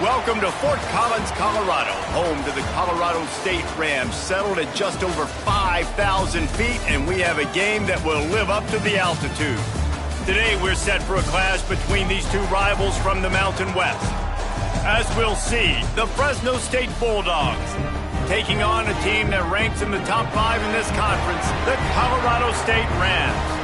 Welcome to Fort Collins, Colorado, home to the Colorado State Rams, settled at just over 5,000 feet, and we have a game that will live up to the altitude. Today, we're set for a clash between these two rivals from the Mountain West. As we'll see, the Fresno State Bulldogs taking on a team that ranks in the top 5 in this conference, the Colorado State Rams.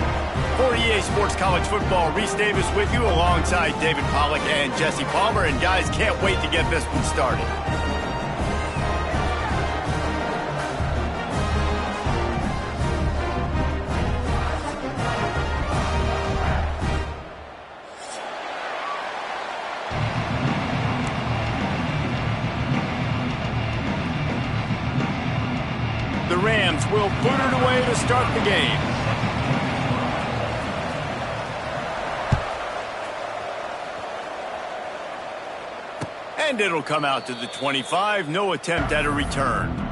For EA Sports College Football, Reese Davis with you alongside David Pollack and Jesse Palmer. And guys, can't wait to get this one started. The Rams will put it away to start the game. And it'll come out to the 25. No attempt at a return.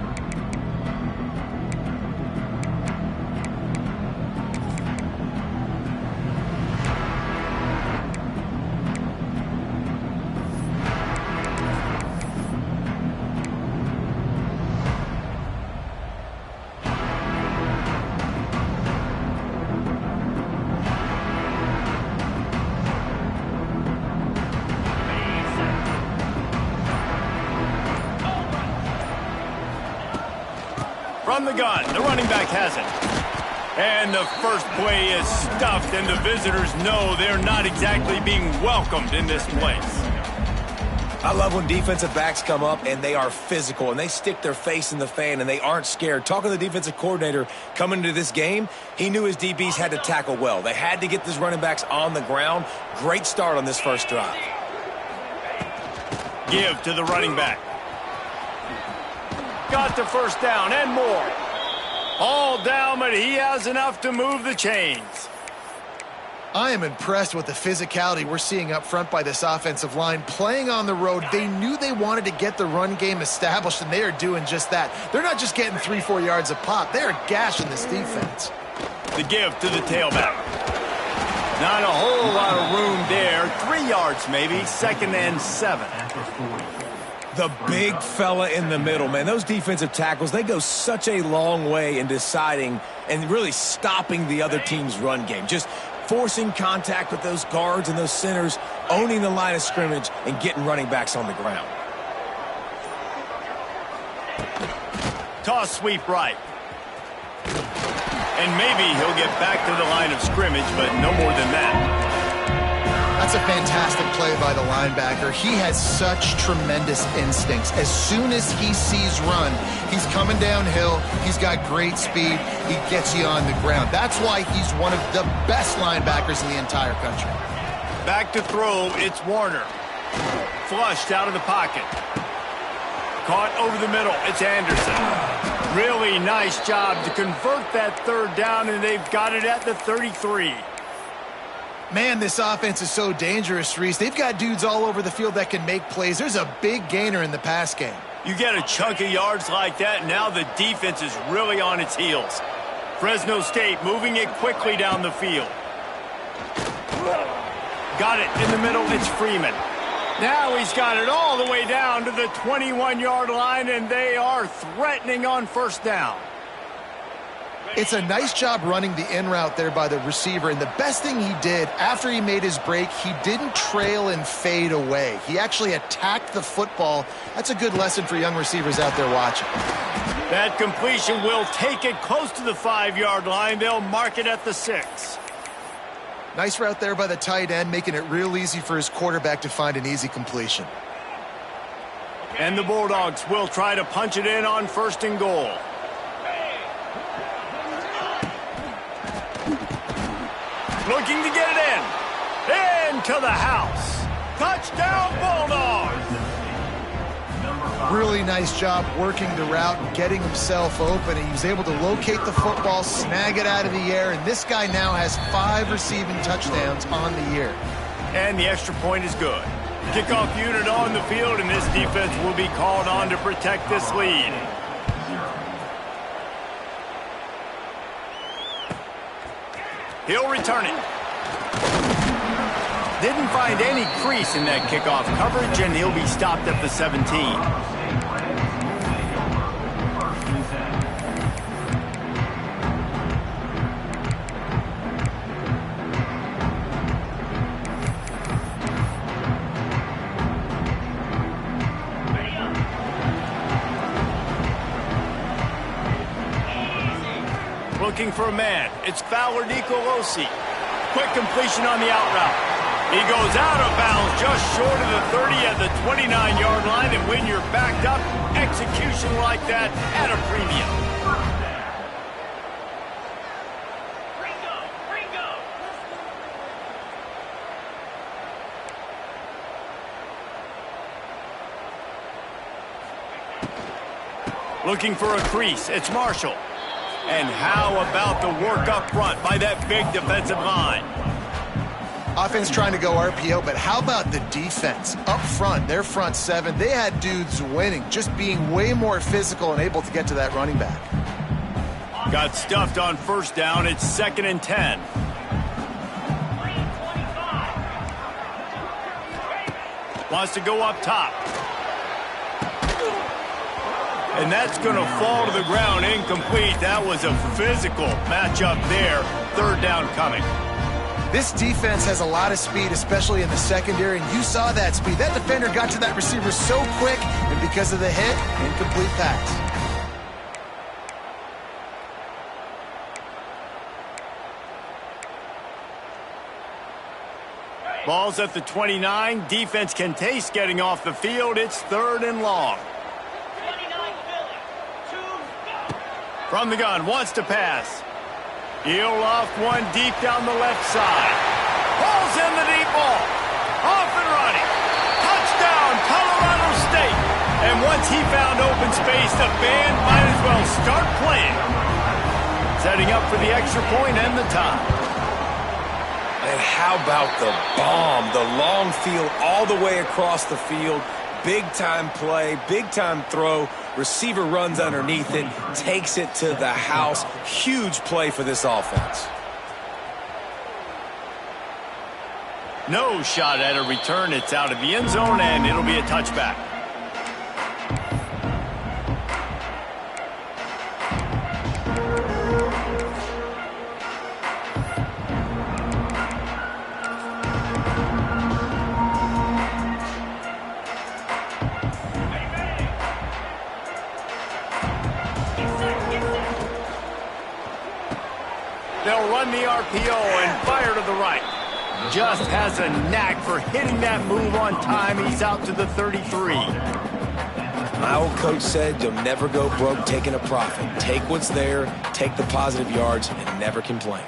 From the gun, the running back has it. And the first play is stuffed, and the visitors know they're not exactly being welcomed in this place. I love when defensive backs come up and they are physical and they stick their face in the fan and they aren't scared. Talking to the defensive coordinator coming into this game, he knew his DBs had to tackle well. They had to get these running backs on the ground. Great start on this first drive. Give to the running back. Got the first down and more. All down, but he has enough to move the chains. I am impressed with the physicality we're seeing up front by this offensive line. Playing on the road, they knew they wanted to get the run game established, and they are doing just that. They're not just getting 3-4 yards a pop. They are gashing this defense. The give to the tailback. Not a whole lot of room there. 3 yards maybe, 2nd and 7. The big fella in the middle, man. Those defensive tackles, they go such a long way in deciding and really stopping the other team's run game. Just forcing contact with those guards and those centers, owning the line of scrimmage, and getting running backs on the ground. Toss sweep right. And maybe he'll get back to the line of scrimmage, but no more than that. That's a fantastic play by the linebacker. He has such tremendous instincts. As soon as he sees run, he's coming downhill. He's got great speed. He gets you on the ground. That's why he's one of the best linebackers in the entire country. Back to throw, it's Warner. Flushed out of the pocket. Caught over the middle, it's Anderson. Really nice job to convert that third down, and they've got it at the 33. Man, this offense is so dangerous, Reese. They've got dudes all over the field that can make plays. There's a big gainer in the pass game. You get a chunk of yards like that, now the defense is really on its heels. Fresno State moving it quickly down the field. Got it in the middle, it's Freeman. Now he's got it all the way down to the 21-yard line, and they are threatening on first down. It's a nice job running the in route there by the receiver, and the best thing he did after he made his break, he didn't trail and fade away. He actually attacked the football. That's a good lesson for young receivers out there watching. That completion will take it close to the 5-yard line. They'll mark it at the 6. Nice route there by the tight end, making it real easy for his quarterback to find an easy completion. And the Bulldogs will try to punch it in on 1st and goal. Looking to get it in. Into the house. Touchdown, Bulldogs. Really nice job working the route and getting himself open. He was able to locate the football, snag it out of the air, and this guy now has 5 receiving touchdowns on the year. And the extra point is good. Kickoff unit on the field, and this defense will be called on to protect this lead. He'll return it. didn't find any crease in that kickoff coverage, and he'll be stopped at the 17. Looking for a man. It's Fowler Nicolosi. Quick completion on the out route. He goes out of bounds just short of the 30 at the 29-yard line, and when you're backed up, execution like that at a premium. Looking for a crease. It's Marshall. And how about the work up front by that big defensive line? Offense trying to go RPO, but how about the defense? Up front, their front seven, they had dudes winning, just being way more physical and able to get to that running back. Got stuffed on first down. It's 2nd and 10. Wants to go up top. And that's going to fall to the ground incomplete. That was a physical matchup there. 3rd down coming. This defense has a lot of speed, especially in the secondary, and you saw that speed. That defender got to that receiver so quick, and because of the hit, incomplete pass. Ball's at the 29. Defense can taste getting off the field. It's 3rd and long. From the gun, wants to pass. He'll loft one deep down the left side. Pulls in the deep ball. Off and running. Touchdown, Colorado State. And once he found open space, the band might as well start playing. Setting up for the extra point and the tie. And how about the bomb? The long field all the way across the field. Big-time play, big-time throw. Receiver runs underneath it, takes it to the house. Huge play for this offense. No shot at a return. It's out of the end zone, and it'll be a touchback. They'll run the RPO and fire to the right. Just has a knack for hitting that move on time. He's out to the 33. My old coach said you'll never go broke taking a profit. Take what's there, take the positive yards, and never complain.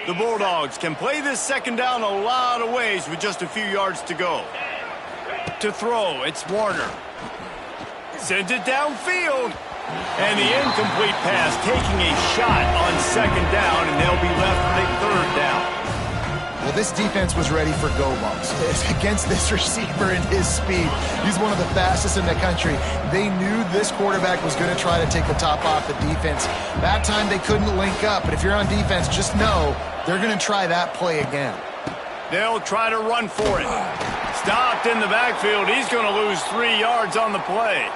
The Bulldogs can play this 2nd down a lot of ways with just a few yards to go. To throw, it's Warner. Sends it downfield. And the incomplete pass taking a shot on 2nd down, and they'll be left with a 3rd down. Well, this defense was ready for go bumps. Against this receiver and his speed, he's one of the fastest in the country. They knew this quarterback was going to try to take the top off the defense. That time they couldn't link up, but if you're on defense, just know they're going to try that play again. They'll try to run for it. Stopped in the backfield. He's going to lose 3 yards on the play.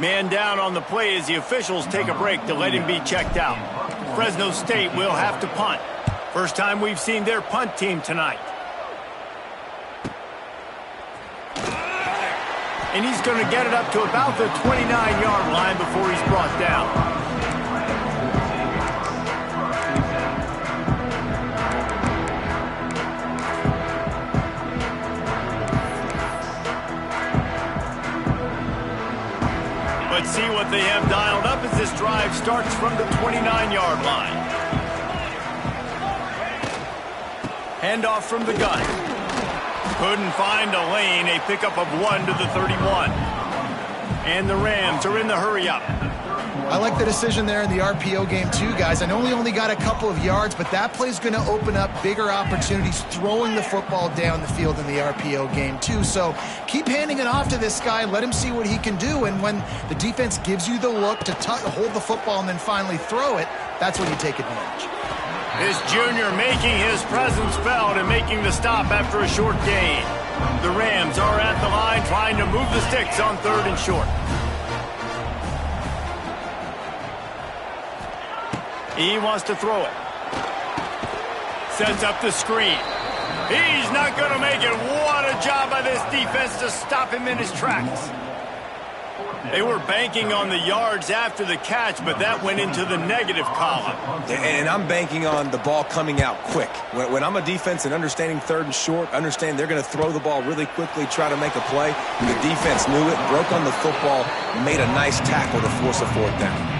Man down on the play as the officials take a break to let him be checked out. Fresno State will have to punt. First time we've seen their punt team tonight. And he's going to get it up to about the 29-yard line before he's brought down. Let's see what they have dialed up as this drive starts from the 29-yard line. Handoff from the gun. Couldn't find a lane. A pickup of 1 to the 31. And the Rams are in the hurry-up. I like the decision there in the RPO game too, guys. I know we only got a couple of yards, but that play's going to open up bigger opportunities throwing the football down the field in the RPO game too. So keep handing it off to this guy. Let him see what he can do. And when the defense gives you the look to hold the football and then finally throw it, that's when you take advantage. This junior making his presence felt and making the stop after a short gain. The Rams are at the line trying to move the sticks on 3rd and short. He wants to throw it. Sets up the screen. He's not going to make it. What a job by this defense to stop him in his tracks. They were banking on the yards after the catch, but that went into the negative column. And I'm banking on the ball coming out quick. When I'm a defense and understanding 3rd and short, understand they're going to throw the ball really quickly, try to make a play. The defense knew it, broke on the football, made a nice tackle to force a 4th down.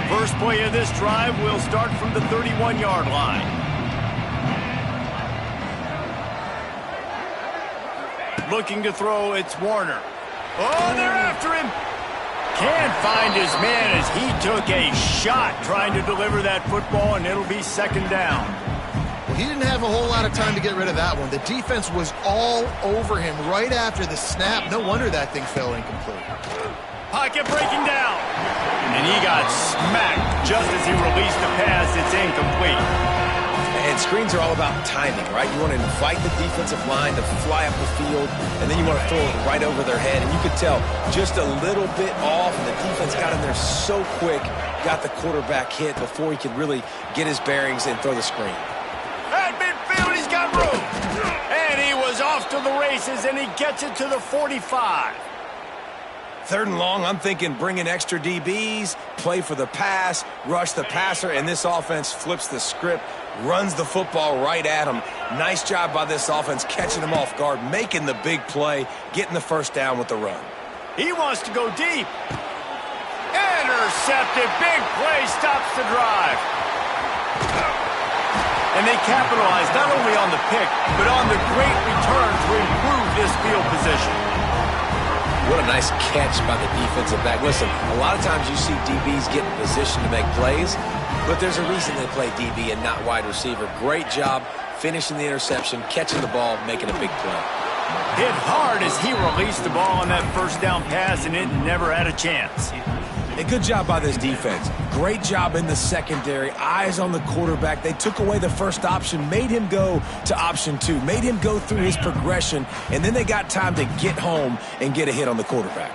First play of this drive will start from the 31-yard line. Looking to throw, it's Warner. Oh, they're after him. Can't find his man as he took a shot trying to deliver that football, and it'll be 2nd down. Well, he didn't have a whole lot of time to get rid of that one. The defense was all over him right after the snap. No wonder that thing fell incomplete. Pocket breaking down. And he got smacked just as he released the pass. It's incomplete. And screens are all about timing, right? You want to invite the defensive line to fly up the field, and then you want to throw it right over their head. And you could tell just a little bit off, and the defense got in there so quick, got the quarterback hit before he could really get his bearings and throw the screen. At midfield, he's got room. And he was off to the races, and he gets it to the 45. 3rd and long, I'm thinking bring in extra DBs, play for the pass, rush the passer, and this offense flips the script, runs the football right at him. Nice job by this offense catching him off guard, making the big play, getting the 1st down with the run. He wants to go deep. Intercepted. Big play stops the drive. And they capitalize not only on the pick, but on the great return to improve this field position. What a nice catch by the defensive back. Listen, a lot of times you see DBs get in position to make plays, but there's a reason they play DB and not wide receiver. Great job finishing the interception, catching the ball, making a big play. Hit hard as he released the ball on that 1st down pass, and it never had a chance. A good job by this defense. Great job in the secondary. Eyes on the quarterback. They took away the first option, made him go to option 2, made him go through his progression, and then they got time to get home and get a hit on the quarterback.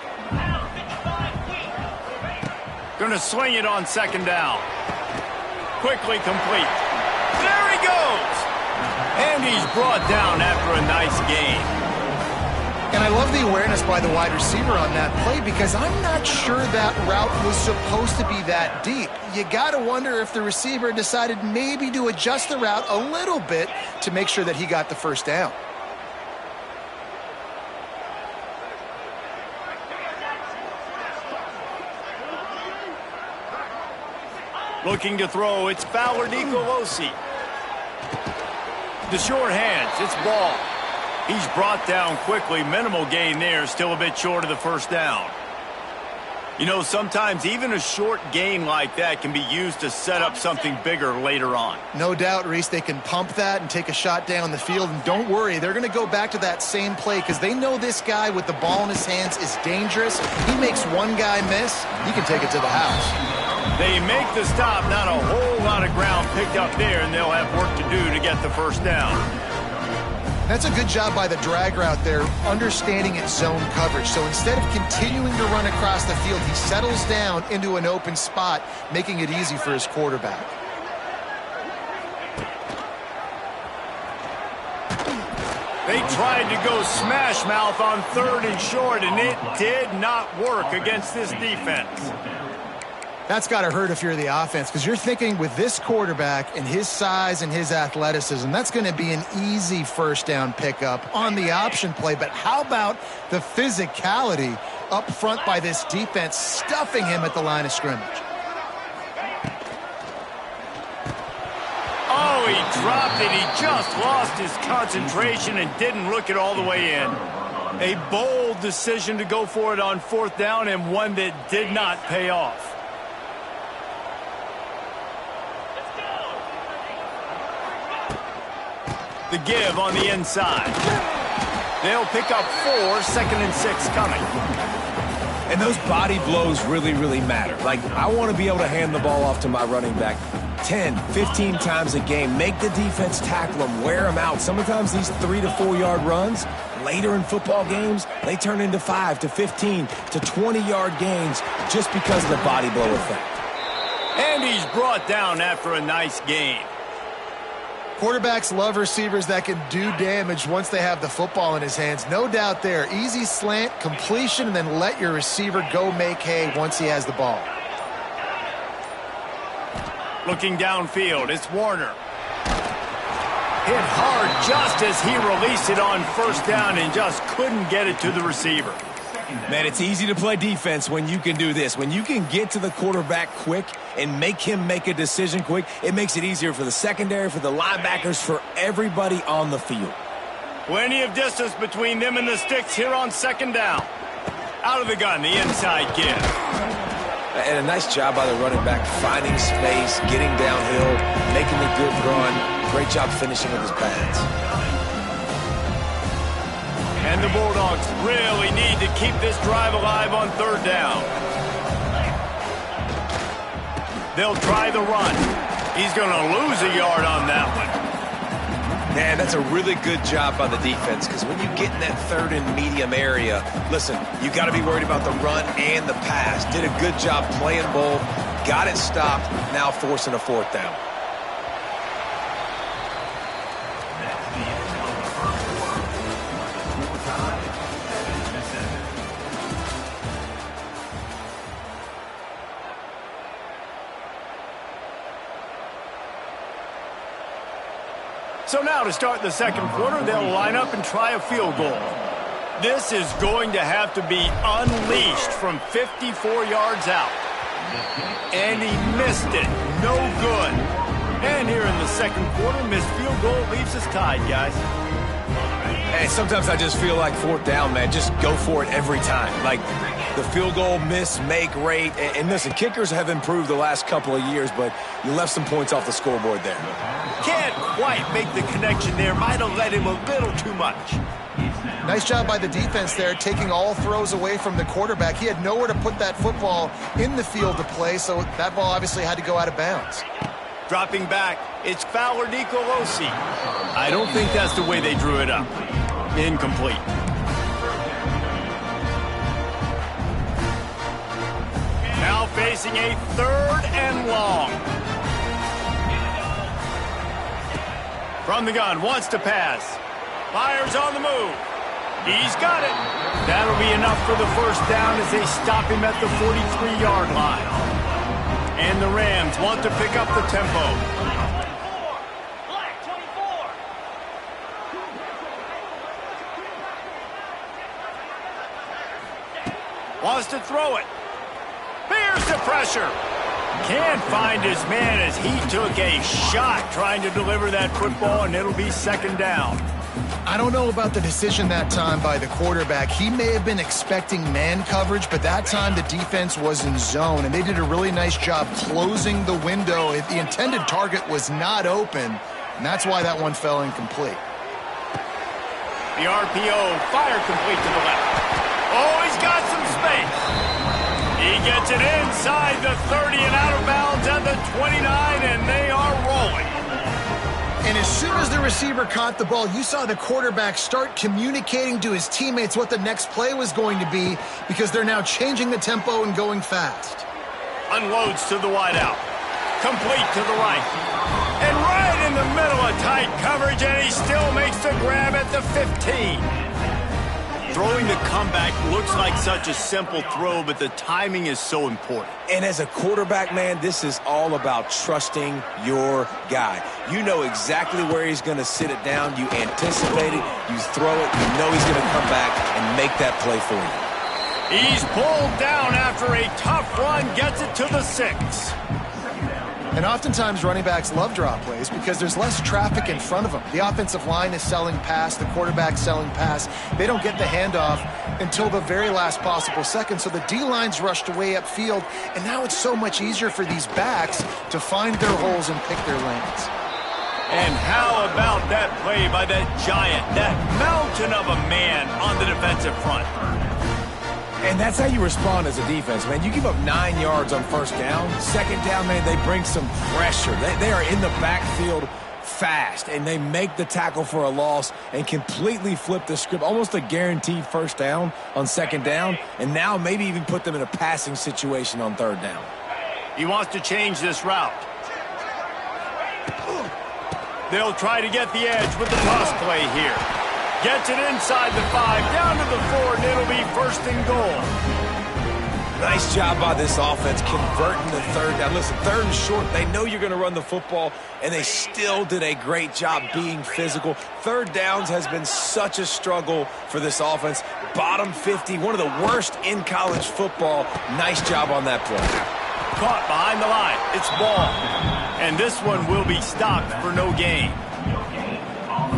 Going to swing it on 2nd down. Quickly complete. There he goes. And he's brought down after a nice gain. And I love the awareness by the wide receiver on that play because I'm not sure that route was supposed to be that deep. You got to wonder if the receiver decided maybe to adjust the route a little bit to make sure that he got the 1st down. Looking to throw, it's Fowler Nicolosi. The short hands, it's Ball. He's brought down quickly. Minimal gain there, still a bit short of the 1st down. You know, sometimes even a short gain like that can be used to set up something bigger later on. No doubt, Reese, they can pump that and take a shot down the field. And don't worry, they're going to go back to that same play because they know this guy with the ball in his hands is dangerous. He makes one guy miss, he can take it to the house. They make the stop, not a whole lot of ground picked up there, and they'll have work to do to get the 1st down. That's a good job by the drag route there, understanding its zone coverage. So instead of continuing to run across the field, he settles down into an open spot, making it easy for his quarterback. They tried to go smash mouth on 3rd and short, and it did not work against this defense. That's got to hurt if you're the offense because you're thinking with this quarterback and his size and his athleticism, that's going to be an easy 1st down pickup on the option play. But how about the physicality up front by this defense, stuffing him at the line of scrimmage? Oh, he dropped it. He just lost his concentration and didn't look it all the way in. A bold decision to go for it on 4th down and one that did not pay off. The give on the inside. They'll pick up 4, 2nd and 6 coming. And those body blows really, really matter. Like, I want to be able to hand the ball off to my running back 10, 15 times a game. Make the defense tackle them, wear them out. Sometimes these 3 to 4 yard runs, later in football games, they turn into 5 to 15 to 20-yard gains just because of the body blow effect. And he's brought down after a nice gain. Quarterbacks love receivers that can do damage once they have the football in his hands. No doubt there. Easy slant, completion, and then let your receiver go make hay once he has the ball. Looking downfield, it's Warner. Hit hard just as he released it on first down and just couldn't get it to the receiver. Man, it's easy to play defense when you can do this. When you can get to the quarterback quick and make him make a decision quick, it makes it easier for the secondary, for the linebackers, for everybody on the field. Plenty of distance between them and the sticks here on second down. Out of the gun, the inside give. And a nice job by the running back, finding space, getting downhill, making a good run. Great job finishing with his pads. And the Bulldogs really need to keep this drive alive on third down. They'll try the run. He's going to lose a yard on that one. Man, that's a really good job by the defense, because when you get in that third and medium area, listen, you got to be worried about the run and the pass. Did a good job playing both, got it stopped, now forcing a fourth down. So now to start the second quarter, they'll line up and try a field goal. This is going to have to be unleashed from 54 yards out. And he missed it. No good. And here in the second quarter, missed field goal leaves us tied, guys. Hey, sometimes I just feel like fourth down, man. Just go for it every time. Like the field goal, miss, make rate. And listen, kickers have improved the last couple of years, but you left some points off the scoreboard there. Can't quite make the connection there. Might have let him a little too much. Nice job by the defense there, taking all throws away from the quarterback. He had nowhere to put that football in the field to play, so that ball obviously had to go out of bounds. Dropping back, it's Fowler Nicolosi. I don't think that's the way they drew it up. Incomplete. Now facing a third and long. From the gun, wants to pass. Fires on the move. He's got it. That'll be enough for the first down as they stop him at the 43-yard line. And the Rams want to pick up the tempo. Wants to throw it. Here's the pressure. Can't find his man as he took a shot trying to deliver that football, and it'll be second down. I don't know about the decision that time by the quarterback. He may have been expecting man coverage, but that time the defense was in zone, and they did a really nice job closing the window. The intended target was not open, and that's why that one fell incomplete. The RPO, fire complete to the left. Oh, he's got some space. He gets it inside the 30 and out of bounds at the 29, and they are rolling. And as soon as the receiver caught the ball, you saw the quarterback start communicating to his teammates what the next play was going to be, because they're now changing the tempo and going fast. Unloads to the wideout. Complete to the right. And right in the middle of tight coverage, and he still makes the grab at the 15. Throwing the comeback looks like such a simple throw, but the timing is so important. And as a quarterback, man, this is all about trusting your guy. You know exactly where he's going to sit it down. You anticipate it. You throw it. You know he's going to come back and make that play for you. He's pulled down after a tough run, gets it to the 6. And oftentimes running backs love draw plays because there's less traffic in front of them. The offensive line is selling pass, the quarterback's selling pass. They don't get the handoff until the very last possible second, so the D-line's rushed away upfield, and now it's so much easier for these backs to find their holes and pick their lanes. And how about that play by that giant, that mountain of a man on the defensive front? And that's how you respond as a defense, man. You give up 9 yards on first down. Second down, man, they bring some pressure. They are in the backfield fast, and they make the tackle for a loss and completely flip the script. Almost a guaranteed first down on second down, and now maybe even put them in a passing situation on third down. He wants to change this route. They'll try to get the edge with the toss play here. Gets it inside the 5, down to the 4, and it'll be first and goal. Nice job by this offense converting the third down. Listen, third and short, they know you're going to run the football, and they still did a great job being physical. Third downs has been such a struggle for this offense. Bottom 50, one of the worst in college football. Nice job on that play. Caught behind the line. It's ball. And this one will be stopped for no gain.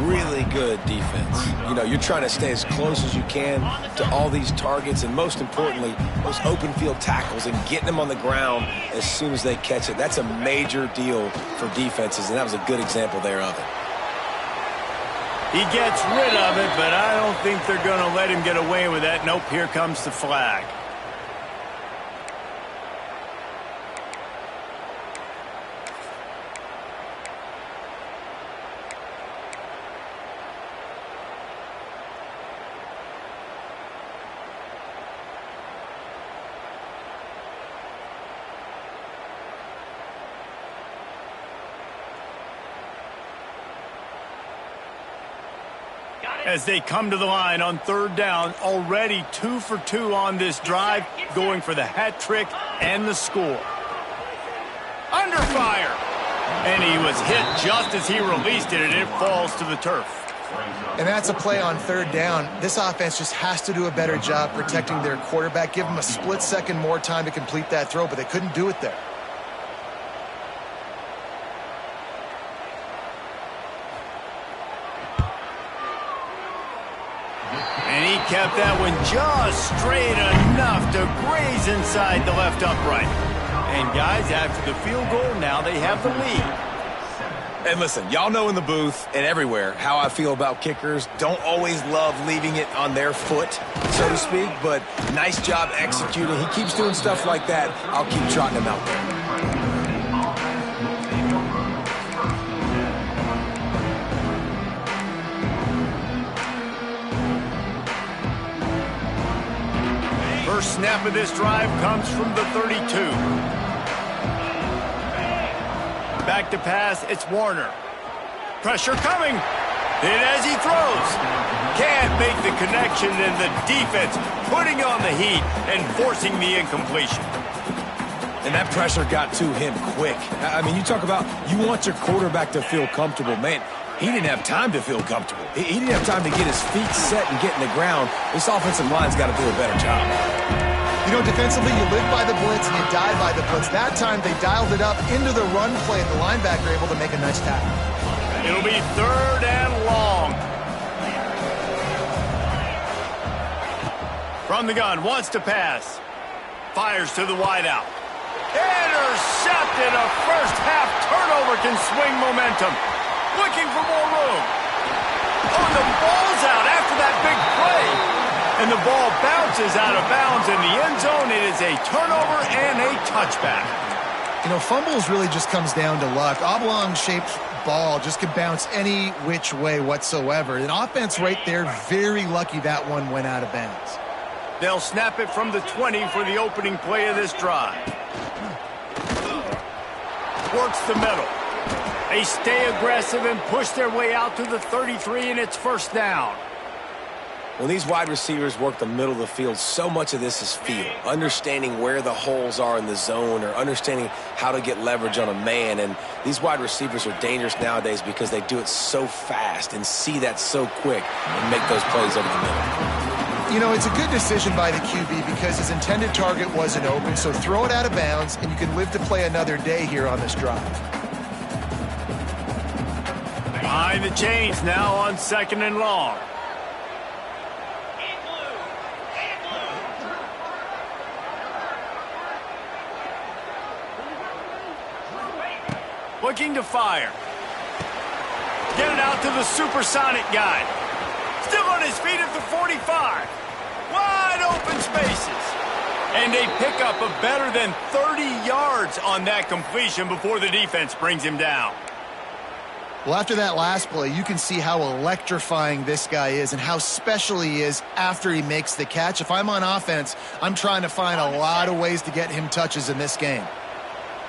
Really good defense. You know, you're trying to stay as close as you can to all these targets, and most importantly, those open field tackles and getting them on the ground as soon as they catch it. That's a major deal for defenses, and that was a good example there of it. He gets rid of it, but I don't think they're going to let him get away with that. Nope, here comes the flag. As they come to the line on third down, already 2 for 2 on this drive, going for the hat trick and the score. Under fire. And he was hit just as he released it, and it falls to the turf. And that's a play on third down. This offense just has to do a better job protecting their quarterback. Give them a split second more time to complete that throw, but they couldn't do it there. And he kept that one just straight enough to graze inside the left upright. And guys, after the field goal, now they have the lead. And listen, y'all know in the booth and everywhere how I feel about kickers. Don't always love leaving it on their foot, so to speak, but nice job executing. He keeps doing stuff like that. I'll keep trotting him out there. First snap of this drive comes from the 32. Back to pass, it's Warner. Pressure coming. Hit as he throws. Can't make the connection, and the defense putting on the heat and forcing the incompletion. And that pressure got to him quick. I mean, you talk about you want your quarterback to feel comfortable. Man, he didn't have time to feel comfortable. He didn't have time to get his feet set and get in the ground. This offensive line's got to do a better job. You know, defensively, you live by the blitz and you die by the blitz. That time, they dialed it up into the run play, and the linebacker able to make a nice tackle. It'll be third and long. From the gun, wants to pass. Fires to the wideout. Intercepted. A first-half turnover can swing momentum. Looking for more room. Oh, the ball's out after that big play. And the ball bounces out of bounds in the end zone. It is a turnover and a touchback. You know, fumbles really just comes down to luck. Oblong-shaped ball just can bounce any which way whatsoever. An offense right there, very lucky that one went out of bounds. They'll snap it from the 20 for the opening play of this drive. Works the middle. They stay aggressive and push their way out to the 33, and it's first down. When these wide receivers work the middle of the field, so much of this is feel. Understanding where the holes are in the zone, or understanding how to get leverage on a man. And these wide receivers are dangerous nowadays because they do it so fast and see that so quick and make those plays over the middle. You know, it's a good decision by the QB because his intended target wasn't open, so throw it out of bounds, and you can live to play another day here on this drive. Behind the chains now on second and long. Looking to fire. Get it out to the supersonic guy. Still on his feet at the 45. Wide open spaces. And a pickup of better than 30 yards on that completion before the defense brings him down. Well, after that last play, you can see how electrifying this guy is and how special he is after he makes the catch. If I'm on offense, I'm trying to find a lot of ways to get him touches in this game.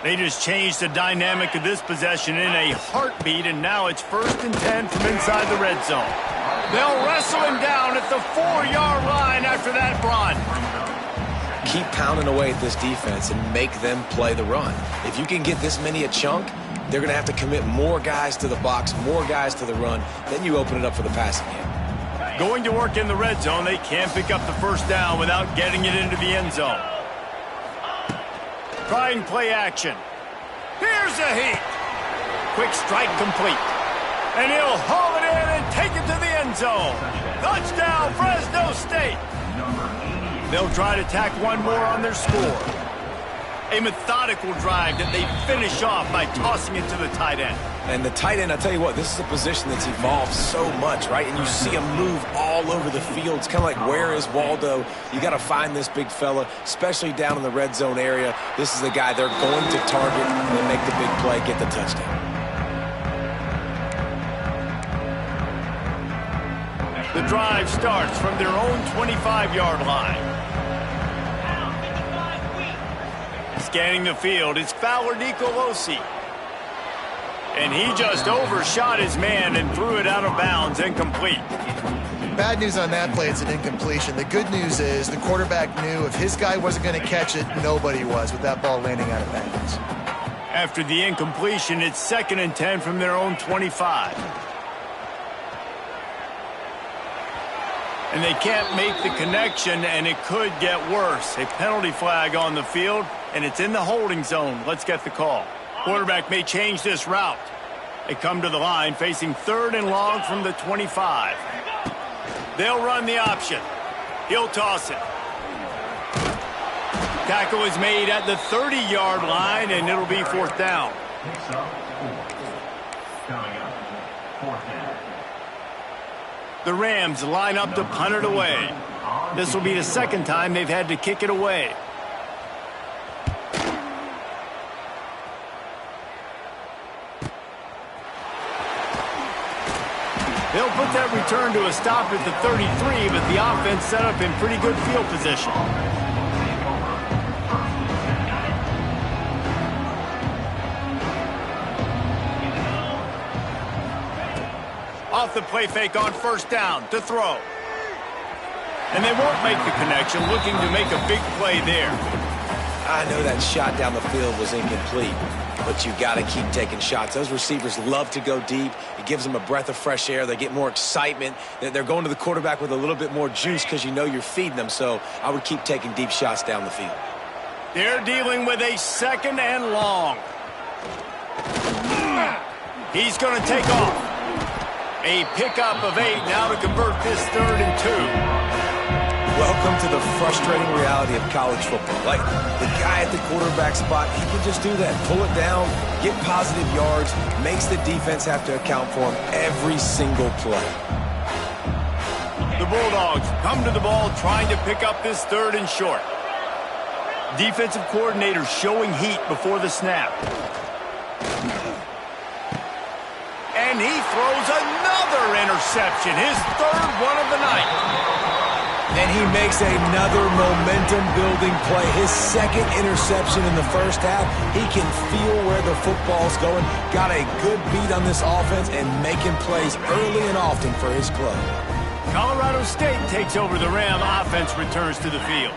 They just changed the dynamic of this possession in a heartbeat, and now it's 1st and 10 from inside the red zone. They'll wrestle him down at the 4-yard line after that run. Keep pounding away at this defense and make them play the run. If you can get this many a chunk, they're going to have to commit more guys to the box, more guys to the run. Then you open it up for the passing game. Going to work in the red zone, they can't pick up the 1st down without getting it into the end zone. Trying play action. Here's a heat. Quick strike complete. And he'll haul it in and take it to the end zone. Touchdown, Fresno State. They'll try to tack one more on their score. A methodical drive that they finish off by tossing it to the tight end. And the tight end, I tell you what, this is a position that's evolved so much, right? And you see him move all over the field. It's kind of like, where is Waldo? You got to find this big fella, especially down in the red zone area. This is the guy they're going to target and make the big play, get the touchdown. The drive starts from their own 25-yard line. Scanning the field, it's Fowler Nicolosi. And he just overshot his man and threw it out of bounds, incomplete. Bad news on that play, it's an incompletion. The good news is the quarterback knew if his guy wasn't going to catch it, nobody was with that ball landing out of bounds. After the incompletion, it's 2nd and 10 from their own 25. And they can't make the connection, and it could get worse. A penalty flag on the field, and it's in the holding zone. Let's get the call. Quarterback may change this route. They come to the line facing 3rd and long from the 25. They'll run the option. He'll toss it. Tackle is made at the 30-yard line, and it'll be 4th down. The Rams line up to punt it away. This will be the 2nd time they've had to kick it away. They'll put that return to a stop at the 33, but the offense set up in pretty good field position. Off the play fake on 1st down to throw. And they won't make the connection, looking to make a big play there. I know that shot down the field was incomplete, but you got to keep taking shots. Those receivers love to go deep. It gives them a breath of fresh air. They get more excitement. They're going to the quarterback with a little bit more juice because you know you're feeding them. So I would keep taking deep shots down the field. They're dealing with a 2nd and long. He's going to take off. A pickup of 8 now to convert this 3rd and 2. Welcome to the frustrating reality of college football. Like, the guy at the quarterback spot, he can just do that. Pull it down, get positive yards, makes the defense have to account for him every single play. The Bulldogs come to the ball trying to pick up this 3rd and short. Defensive coordinator showing heat before the snap. And he throws another interception, his 3rd one of the night. And he makes another momentum-building play. His 2nd interception in the 1st half. He can feel where the football's going. Got a good beat on this offense and making plays early and often for his club. Colorado State takes over the Ram. Offense returns to the field.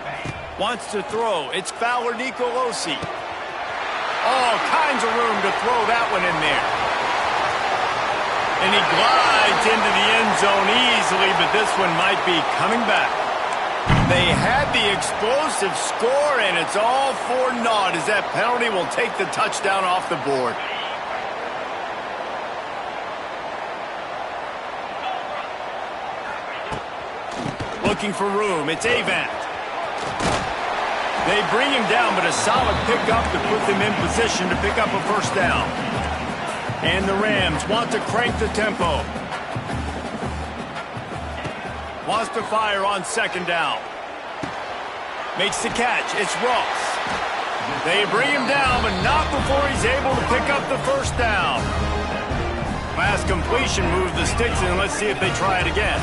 Wants to throw. It's Fowler Nicolosi. All kinds of room to throw that one in there. And he glides into the end zone easily, but this one might be coming back. They had the explosive score, and it's all for naught as that penalty will take the touchdown off the board. Looking for room. It's Avant. They bring him down, but a solid pickup to put them in position to pick up a 1st down. And the Rams want to crank the tempo. Wants to fire on 2nd down. Makes the catch. It's Ross. They bring him down, but not before he's able to pick up the first down. Last completion moved the sticks, and let's see if they try it again.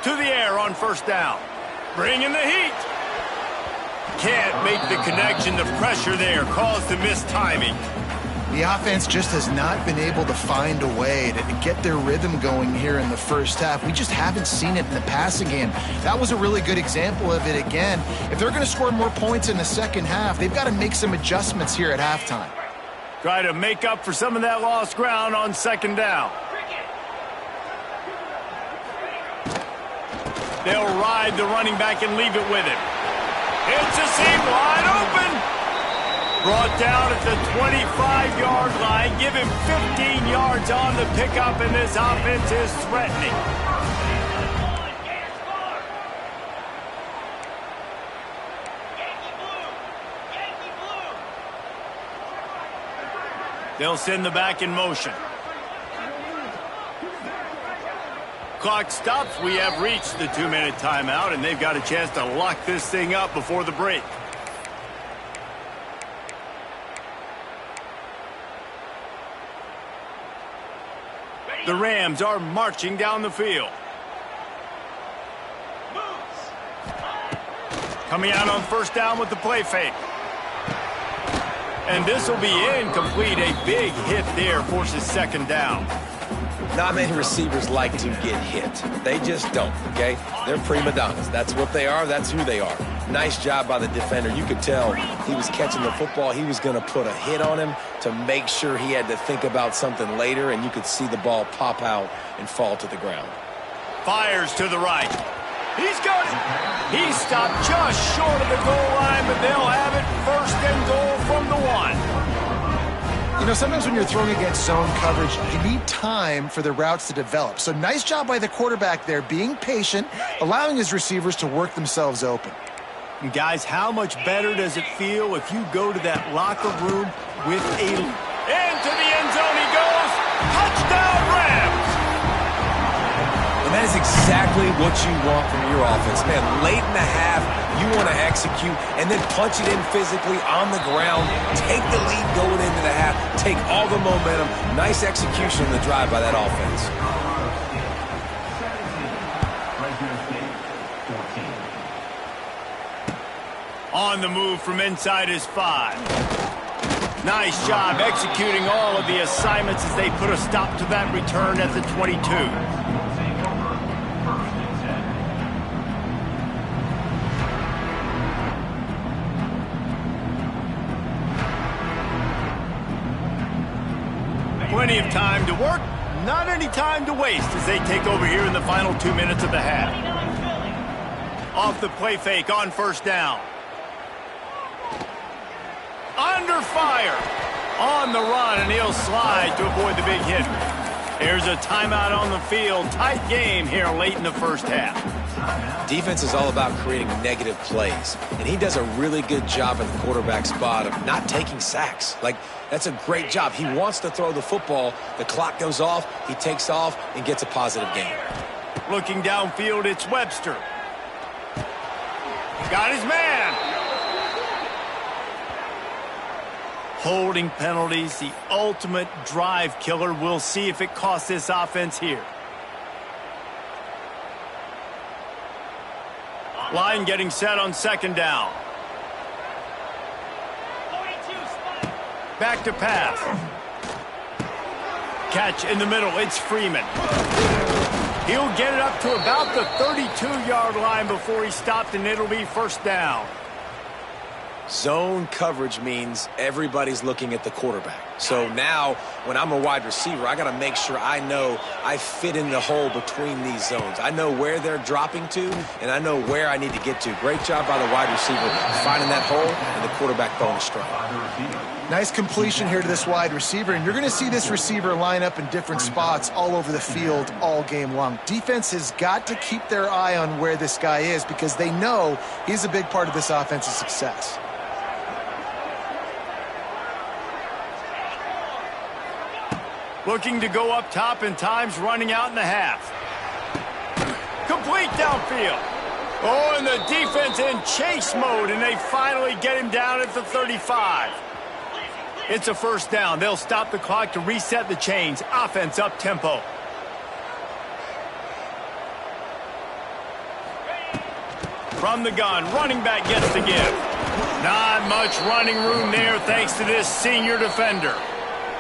To the air on first down. Bringing the heat. Can't make the connection. The pressure there caused the missed timing. The offense just has not been able to find a way to get their rhythm going here in the first half. We just haven't seen it in the passing game. That was a really good example of it again. If they're going to score more points in the second half, they've got to make some adjustments here at halftime. Try to make up for some of that lost ground on second down. They'll ride the running back and leave it with him. It's a seam wide open. Brought down at the 25-yard line. Give him 15 yards on the pickup, and this offense is threatening. They'll send the back in motion. Clock stops. We have reached the 2-minute timeout, and they've got a chance to lock this thing up before the break. The Rams are marching down the field. Coming out on first down with the play fake. And this will be incomplete. A big hit there forces second down. Not many receivers like to get hit. They just don't, okay? They're prima donnas. That's what they are. That's who they are. Nice job by the defender. You could tell he was catching the football. He was going to put a hit on him to make sure he had to think about something later, and you could see the ball pop out and fall to the ground. Fires to the right. He's got it. He stopped just short of the goal line, but they'll have it first and goal from the 1. You know, sometimes when you're throwing against zone coverage, you need time for the routes to develop. So nice job by the quarterback there, being patient, allowing his receivers to work themselves open. And guys, how much better does it feel if you go to that locker room with a lead? Into the end zone he goes. Touchdown, Rams! And that is exactly what you want from your offense. Man, late in the half, you want to execute and then punch it in physically on the ground. Take the lead going into the half. Take all the momentum. Nice execution on the drive by that offense. On the move from inside his 5. Nice job executing all of the assignments as they put a stop to that return at the 22. Plenty of time to work, not any time to waste as they take over here in the final 2 minutes of the half. Off the play fake on first down. Under fire. On the run, and he'll slide to avoid the big hit. There's a timeout on the field. Tight game here late in the first half. Defense is all about creating negative plays, and he does a really good job at the quarterback spot of not taking sacks. Like, that's a great job. He wants to throw the football. The clock goes off. He takes off and gets a positive gain. Looking downfield, it's Webster. Got his man. Holding penalties, the ultimate drive killer. We'll see if it costs this offense here. Line getting set on second down. Back to pass. Catch in the middle. It's Freeman. He'll get it up to about the 32-yard line before he stopped, and it'll be first down. Zone coverage means everybody's looking at the quarterback. So now, when I'm a wide receiver, I got to make sure I know I fit in the hole between these zones. I know where they're dropping to, and I know where I need to get to. Great job by the wide receiver finding that hole, and the quarterback throwing a strike. Nice completion here to this wide receiver, and you're going to see this receiver line up in different spots all over the field all game long. Defense has got to keep their eye on where this guy is because they know he's a big part of this offense's success. Looking to go up top, and time's running out in the half. Complete downfield. Oh, and the defense in chase mode, and they finally get him down at the 35. It's a first down. They'll stop the clock to reset the chains. Offense up tempo. From the gun, running back gets the give. Not much running room there thanks to this senior defender.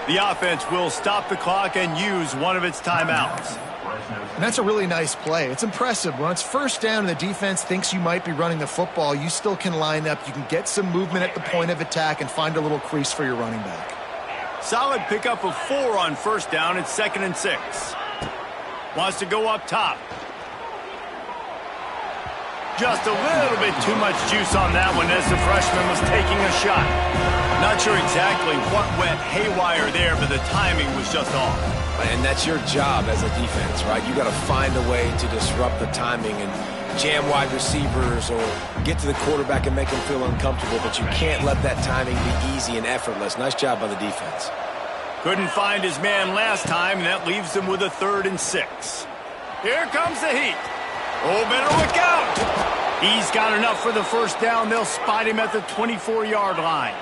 The offense will stop the clock and use one of its timeouts. And that's a really nice play. It's impressive. When it's first down and the defense thinks you might be running the football, you still can line up. You can get some movement at the point of attack and find a little crease for your running back. Solid pickup of 4 on first down. It's 2nd and 6. Wants to go up top. Just a little bit too much juice on that one as the freshman was taking a shot. Not sure exactly what went haywire there, but the timing was just off. And that's your job as a defense, right? You got to find a way to disrupt the timing and jam wide receivers or get to the quarterback and make him feel uncomfortable, but you can't let that timing be easy and effortless. Nice job by the defense. Couldn't find his man last time, and that leaves him with a 3rd and 6. Here comes the heat. Oh, better look out. He's got enough for the first down. They'll spot him at the 24-yard line.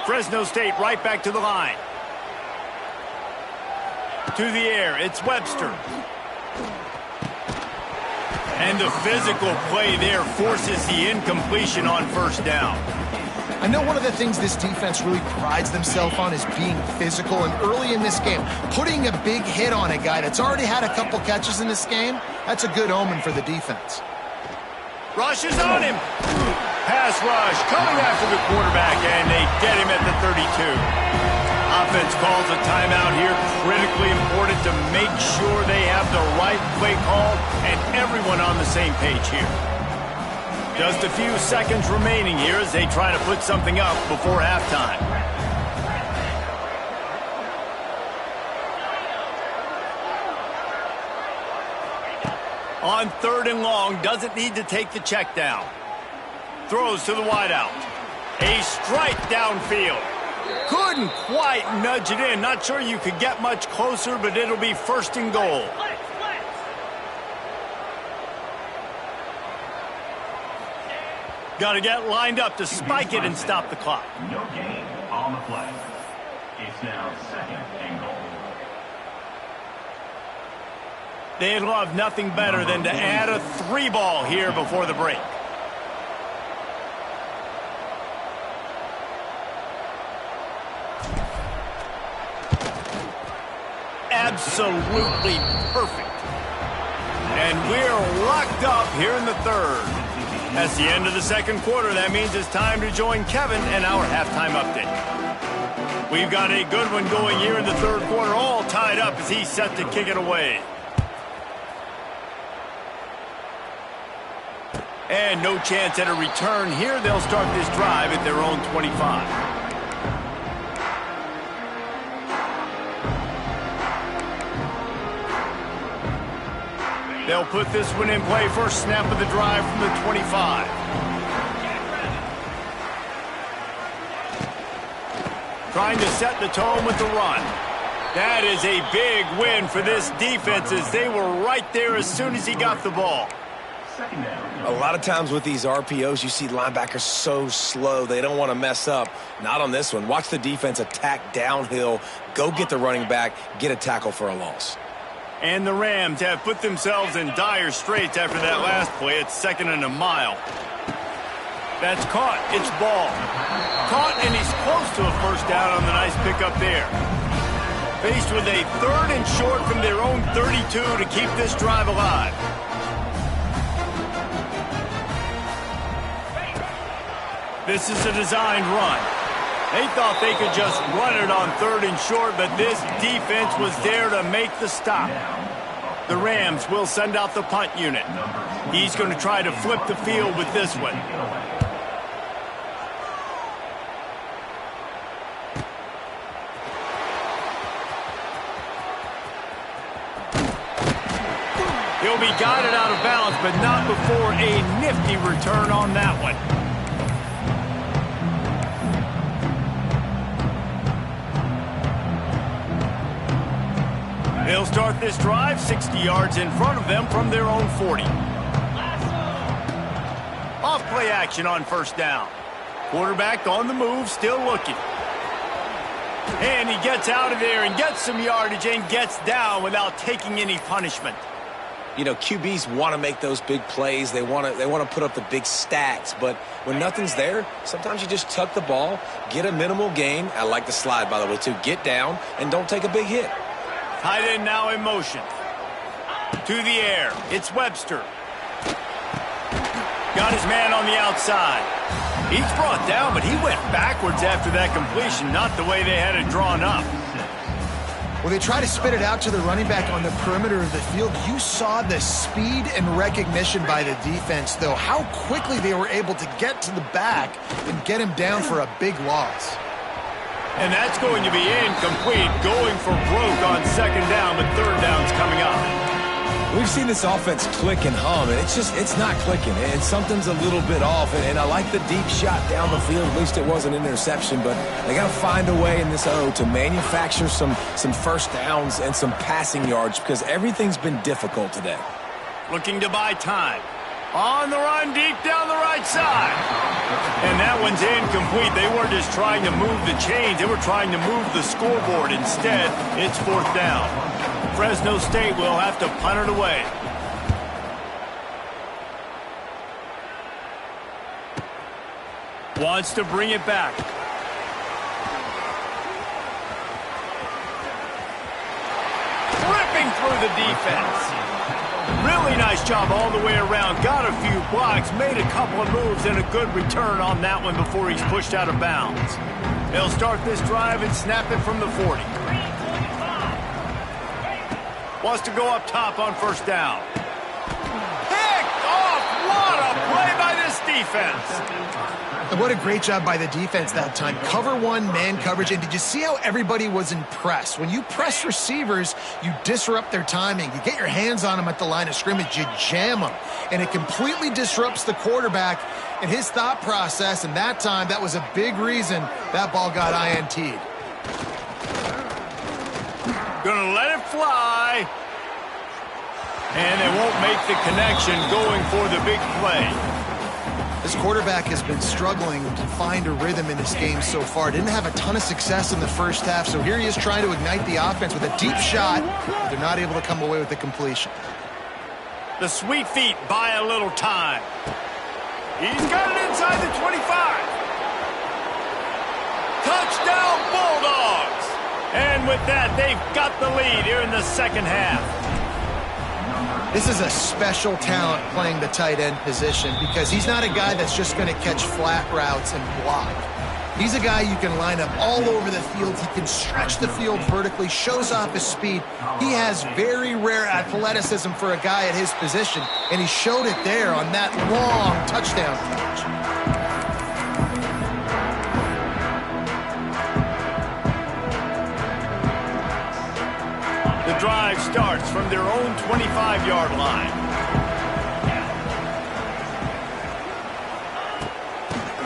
Fresno State right back to the line. To the air, it's Webster. And the physical play there forces the incompletion on first down. I know one of the things this defense really prides themselves on is being physical, and early in this game, putting a big hit on a guy that's already had a couple catches in this game, that's a good omen for the defense. Rush is on him. Pass rush coming after the quarterback, and they get him at the 32. Offense calls a timeout here. Critically important to make sure they have the right play call and everyone on the same page here. Just a few seconds remaining here as they try to put something up before halftime. On 3rd and long, doesn't need to take the check down. Throws to the wideout. A strike downfield. Couldn't quite nudge it in. Not sure you could get much closer, but it'll be 1st and goal. Got to get lined up to spike it and stop the clock. No gain on the play. It's now 2nd and goal. They'd love nothing better than to add a 3-ball here before the break. Absolutely perfect. And we're locked up here in the 3rd. That's the end of the 2nd quarter. That means it's time to join Kevin and our halftime update. We've got a good one going here in the 3rd quarter, all tied up as he's set to kick it away. And no chance at a return here. They'll start this drive at their own 25. They'll put this one in play. First snap of the drive from the 25. Trying to set the tone with the run. That is a big win for this defense as they were right there as soon as he got the ball. A lot of times with these RPOs, you see linebackers so slow. They don't want to mess up. Not on this one. Watch the defense attack downhill, go get the running back, get a tackle for a loss. And the Rams have put themselves in dire straits after that last play. It's 2nd and a mile. That's caught. It's ball. Caught, and he's close to a first down on the nice pickup there. Faced with a 3rd and short from their own 32 to keep this drive alive. This is a designed run. They thought they could just run it on 3rd and short, but this defense was there to make the stop. The Rams will send out the punt unit. He's going to try to flip the field with this one. He'll be guided out of bounds, but not before a nifty return on that one. They'll start this drive 60 yards in front of them from their own 40. Off play action on first down. Quarterback on the move, still looking. And he gets out of there and gets some yardage and gets down without taking any punishment. You know, QBs want to make those big plays. They want to put up the big stats. But when nothing's there, sometimes you just tuck the ball, get a minimal gain. I like the slide, by the way, too. Get down and don't take a big hit. Tight end now in motion. To the air. It's Webster. Got his man on the outside. He's brought down, but he went backwards after that completion, not the way they had it drawn up. Well, they try to spit it out to the running back on the perimeter of the field. You saw the speed and recognition by the defense, though, how quickly they were able to get to the back and get him down for a big loss. And that's going to be incomplete, going for broke on second down, but third down's coming up. We've seen this offense click and hum, and it's not clicking. And something's a little bit off. And I like the deep shot down the field. At least it wasn't an interception. But they got to find a way in this O to manufacture some first downs and some passing yards because everything's been difficult today. Looking to buy time. On the run, deep down the right side. And that one's incomplete. They weren't just trying to move the chains. They were trying to move the scoreboard. Instead, it's fourth down. Fresno State will have to punt it away. Wants to bring it back. Ripping through the defense. Really nice job all the way around. Got a few blocks, made a couple of moves, and a good return on that one before he's pushed out of bounds. They'll start this drive and snap it from the 40. Wants to go up top on first down. Picked off! What a play by this defense! And what a great job by the defense that time. Cover one, man coverage. And did you see how everybody was impressed? When you press receivers, you disrupt their timing. You get your hands on them at the line of scrimmage. You jam them. And it completely disrupts the quarterback and his thought process. And that time, that was a big reason that ball got INT'd. Gonna let it fly. And they won't make the connection going for the big play. This quarterback has been struggling to find a rhythm in this game so far. Didn't have a ton of success in the first half, so here he is trying to ignite the offense with a deep shot. But they're not able to come away with the completion. The sweet feet buy a little time. He's got it inside the 25. Touchdown Bulldogs! And with that, they've got the lead here in the second half. This is a special talent playing the tight end position because he's not a guy that's just going to catch flat routes and block. He's a guy you can line up all over the field. He can stretch the field vertically, shows off his speed. He has very rare athleticism for a guy at his position, and he showed it there on that long touchdown catch. The drive starts from their own 25-yard line.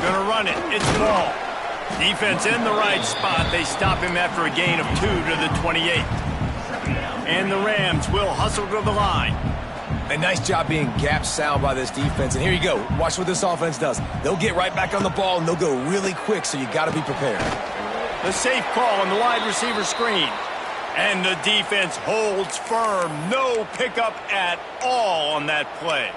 Gonna run it. It's ball. Defense in the right spot. They stop him after a gain of 2 to the 28. And the Rams will hustle to the line. A nice job being gap sound by this defense. And here you go. Watch what this offense does. They'll get right back on the ball, and they'll go really quick, so you got to be prepared. The safe call on the wide receiver screen. And the defense holds firm. No pickup at all on that play.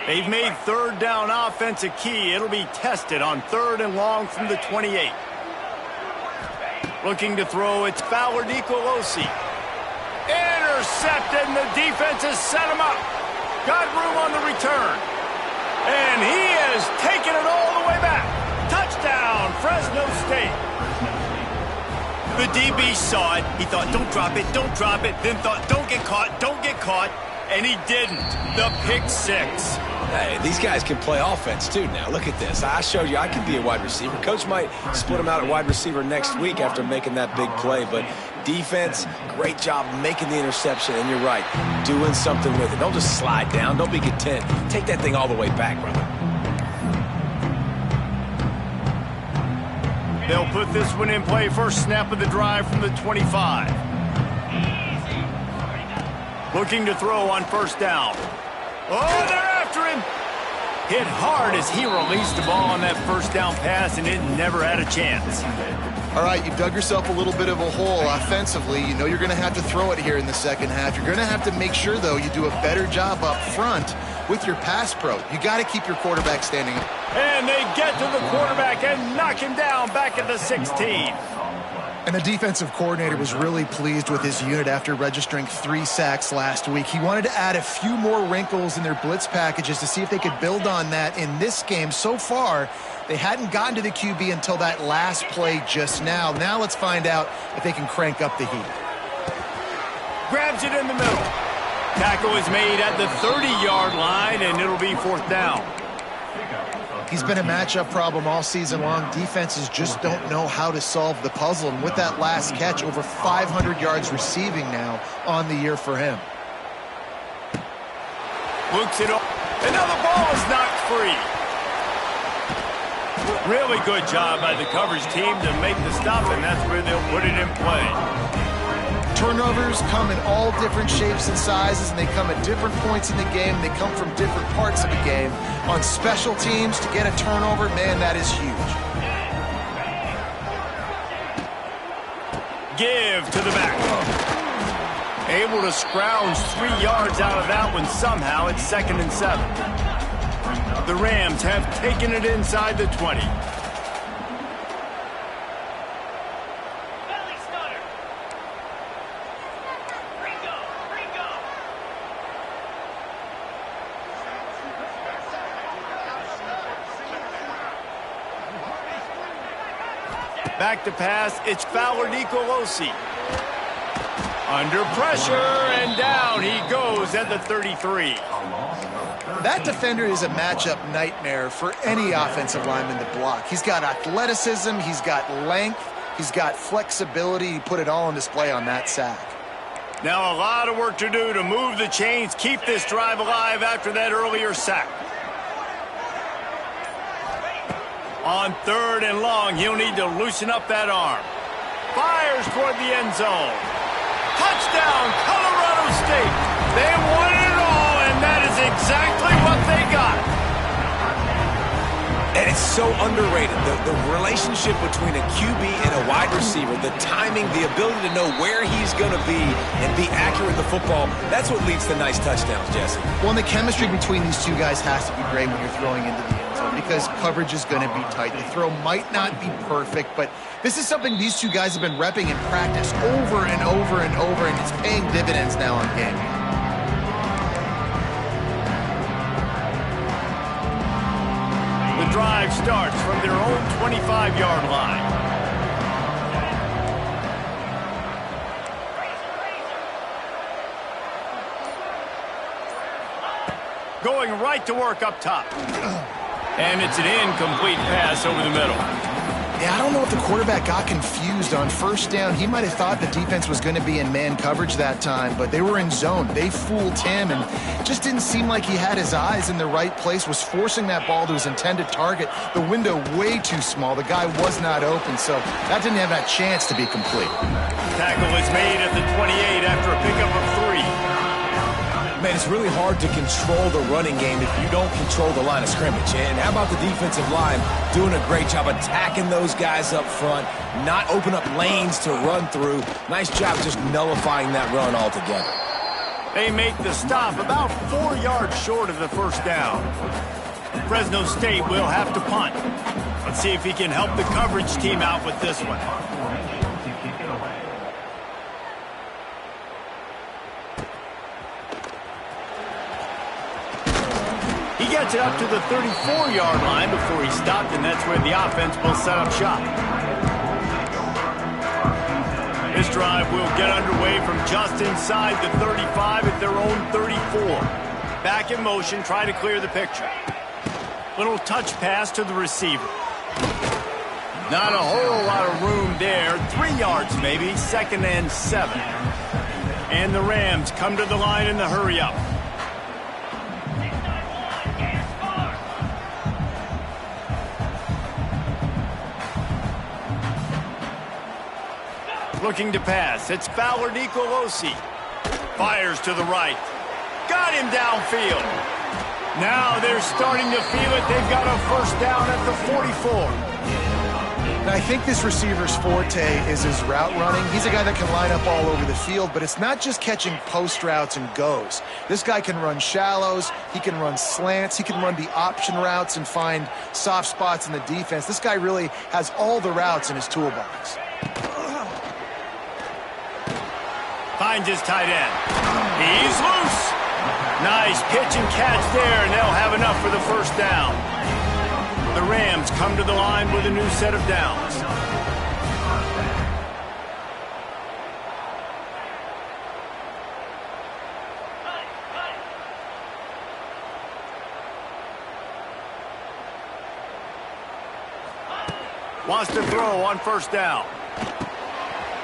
They've made third down offense a key. It'll be tested on 3rd and long from the 28. Looking to throw, it's Fowler Nicolosi. Intercepted, and the defense has set him up. Got room on the return. And he has taken it all the way back. Touchdown, Fresno State. The DB saw it. He thought, don't drop it, don't drop it. Then thought, don't get caught, don't get caught. And he didn't. The pick six. Hey, these guys can play offense, too, now. Look at this. I showed you I can be a wide receiver. Coach might split him out at wide receiver next week after making that big play. But defense, great job making the interception. And you're right, doing something with it. Don't just slide down. Don't be content. Take that thing all the way back, brother. They'll put this one in play first snap of the drive from the 25. Looking to throw on first down. Oh, they're after him. Hit hard as he released the ball on that first down pass, and it never had a chance. All right, you've dug yourself a little bit of a hole offensively. You know you're going to have to throw it here in the second half. You're going to have to make sure, though, you do a better job up front with your pass pro. You got to keep your quarterback standing up. And they get to the quarterback and knock him down back at the 16. And the defensive coordinator was really pleased with his unit after registering 3 sacks last week. He wanted to add a few more wrinkles in their blitz packages to see if they could build on that in this game. So far, they hadn't gotten to the QB until that last play just now. Now let's find out if they can crank up the heat. Grabs it in the middle. Tackle is made at the 30-yard line, and it'll be fourth down. He's been a matchup problem all season long. Defenses just don't know how to solve the puzzle. And with that last catch, over 500 yards receiving now on the year for him. Looks it up. Another ball is knocked free. Really good job by the coverage team to make the stop, and that's where they'll put it in play. Turnovers come in all different shapes and sizes, and they come at different points in the game. They come from different parts of the game. On special teams, to get a turnover, man, that is huge. Give to the back. Able to scrounge 3 yards out of that one somehow. It's 2nd and 7. The Rams have taken it inside the 20. Back to pass, it's Fowler Nicolosi. Under pressure, and down he goes at the 33. That defender is a matchup nightmare for any offensive lineman to block. He's got athleticism, he's got length, he's got flexibility. He put it all on display on that sack. Now a lot of work to do to move the chains, keep this drive alive after that earlier sack. On 3rd and long, he'll need to loosen up that arm. Fires toward the end zone. Touchdown, Colorado State. They won it all, and that is exactly what they got. And it's so underrated. The relationship between a QB and a wide receiver, the timing, the ability to know where he's going to be and be accurate with the football, that's what leads to nice touchdowns, Jesse. Well, and the chemistry between these two guys has to be great when you're throwing into the end zone because coverage is going to be tight. The throw might not be perfect, but this is something these two guys have been repping in practice over and over and over, and it's paying dividends now on game. The drive starts from their own 25-yard line. Going right to work up top. And it's an incomplete pass over the middle. Yeah, I don't know if the quarterback got confused on first down. He might have thought the defense was going to be in man coverage that time, but they were in zone. They fooled him and just didn't seem like he had his eyes in the right place, was forcing that ball to his intended target. The window way too small. The guy was not open, so that didn't have that chance to be complete. Tackle is made at the 28 after a pickup of 3. Man, it's really hard to control the running game if you don't control the line of scrimmage. And how about the defensive line doing a great job attacking those guys up front, not open up lanes to run through. Nice job just nullifying that run altogether. They make the stop about 4 yards short of the first down. Fresno State will have to punt. Let's see if he can help the coverage team out with this one. He gets it up to the 34-yard line before he stopped, and that's where the offense will set up shop. This drive will get underway from just inside the 35 at their own 34. Back in motion, try to clear the picture. Little touch pass to the receiver. Not a whole lot of room there. 3 yards maybe, 2nd and 7. And the Rams come to the line in the hurry up. Looking to pass. It's Fowler Nicolosi. Fires to the right. Got him downfield. Now they're starting to feel it. They've got a first down at the 44. Now, I think this receiver's forte is his route running. He's a guy that can line up all over the field, but it's not just catching post routes and goes. This guy can run shallows. He can run slants. He can run the option routes and find soft spots in the defense. This guy really has all the routes in his toolbox. Finds his tight end. He's loose. Nice pitch and catch there, and they'll have enough for the first down. The Rams come to the line with a new set of downs. Wants to throw on first down.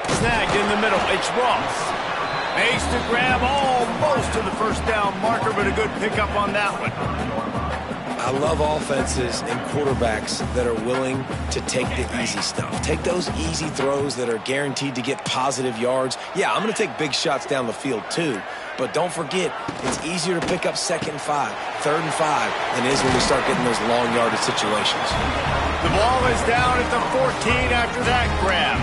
Snagged in the middle. It's Ross. Makes the grab almost to the first down marker, but a good pickup on that one. I love offenses and quarterbacks that are willing to take the easy stuff. Take those easy throws that are guaranteed to get positive yards. Yeah, I'm going to take big shots down the field too, but don't forget, it's easier to pick up 2nd and 5, 3rd and 5 than it is when we start getting those long yardage situations. The ball is down at the 14 after that grab.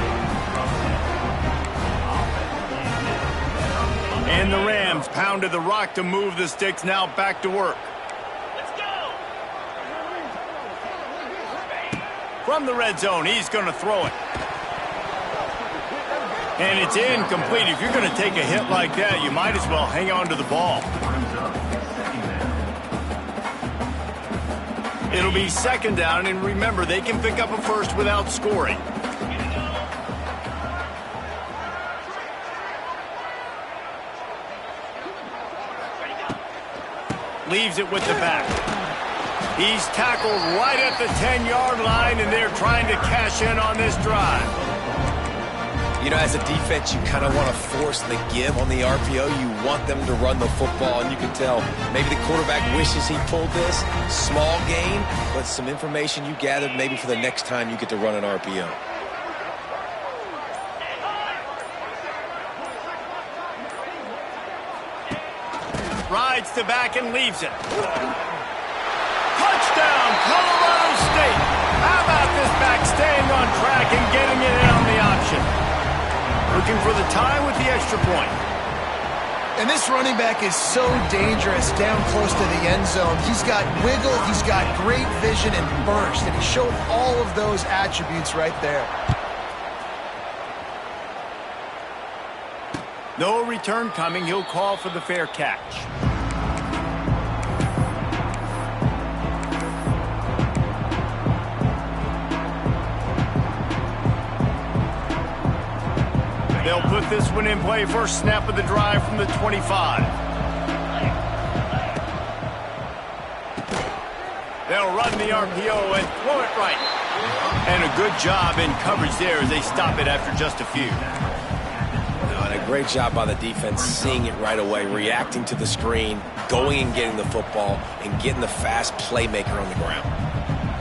And the Rams pounded the rock to move the sticks, now back to work. From the red zone, he's going to throw it. And it's incomplete. If you're going to take a hit like that, you might as well hang on to the ball. It'll be 2nd down, and remember, they can pick up a first without scoring. Leaves it with the back. He's tackled right at the 10-yard line, and they're trying to cash in on this drive. You know, as a defense, you kind of want to force the give on the RPO. You want them to run the football, and you can tell maybe the quarterback wishes he pulled this. Small gain, but some information you gathered maybe for the next time you get to run an RPO. Rides to back and leaves it. Touchdown, Colorado State. How about this back staying on track and getting it in on the option? Looking for the tie with the extra point. And this running back is so dangerous down close to the end zone. He's got wiggle, he's got great vision and burst, and he showed all of those attributes right there. No return coming. He'll call for the fair catch. They'll put this one in play. First snap of the drive from the 25. They'll run the RPO and throw it right. And a good job in coverage there as they stop it after just a few. Great job by the defense, seeing it right away, reacting to the screen, going and getting the football, and getting the fast playmaker on the ground.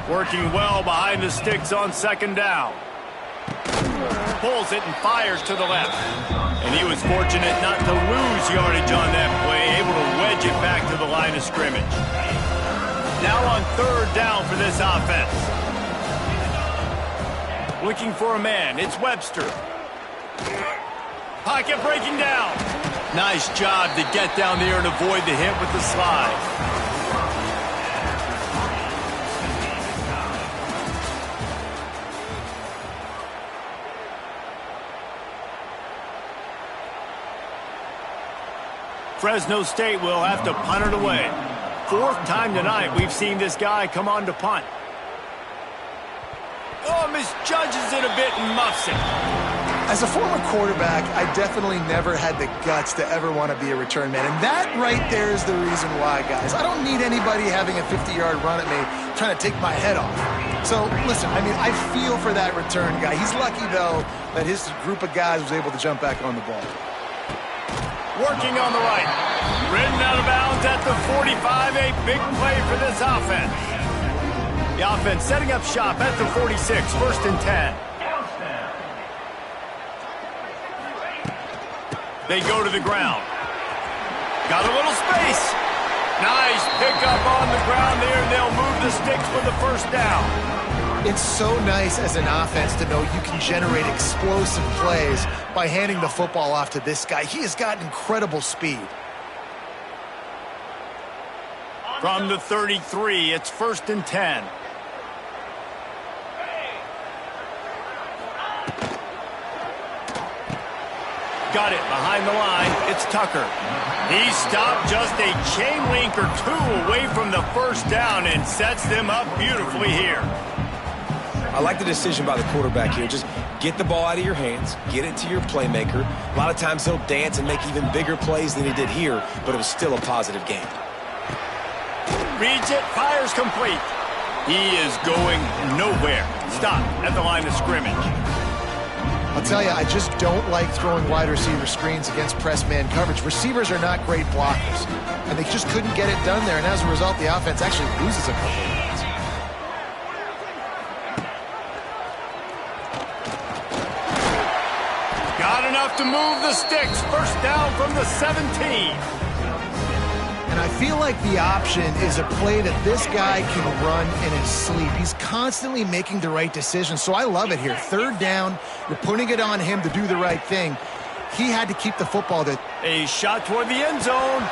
Working well behind the sticks on 2nd down. Pulls it and fires to the left. And he was fortunate not to lose yardage on that play, able to wedge it back to the line of scrimmage. Now on 3rd down for this offense. Looking for a man, it's Webster. Pocket breaking down. Nice job to get down there and avoid the hit with the slide. Fresno State will have to punt it away. 4th time tonight we've seen this guy come on to punt. Oh, misjudges it a bit and muffs it. As a former quarterback, I definitely never had the guts to ever want to be a return man. And that right there is the reason why, guys. I don't need anybody having a 50-yard run at me trying to take my head off. So, listen, I mean, I feel for that return guy. He's lucky, though, that his group of guys was able to jump back on the ball. Working on the right. Ridden out of bounds at the 45. A big play for this offense. The offense setting up shop at the 46. 1st and 10. They go to the ground. Got a little space. Nice pickup on the ground there. They'll move the sticks for the first down. It's so nice as an offense to know you can generate explosive plays by handing the football off to this guy. He has got incredible speed. From the 33, it's 1st and 10. Got it behind the line. It's Tucker. He stopped just a chain link or two away from the first down and sets them up beautifully here. I like the decision by the quarterback here. Just get the ball out of your hands, get it to your playmaker. A lot of times he'll dance and make even bigger plays than he did here, but it was still a positive game. Reads it, fires complete. He is going nowhere. Stop at the line of scrimmage. I'll tell you, I just don't like throwing wide receiver screens against press man coverage. Receivers are not great blockers, and they just couldn't get it done there, and as a result, the offense actually loses a couple of yards. Got enough to move the sticks. First down from the 17. And I feel like the option is a play that this guy can run in his sleep. He's constantly making the right decision, so I love it here. 3rd down, you're putting it on him to do the right thing. He had to keep the football. A shot toward the end zone.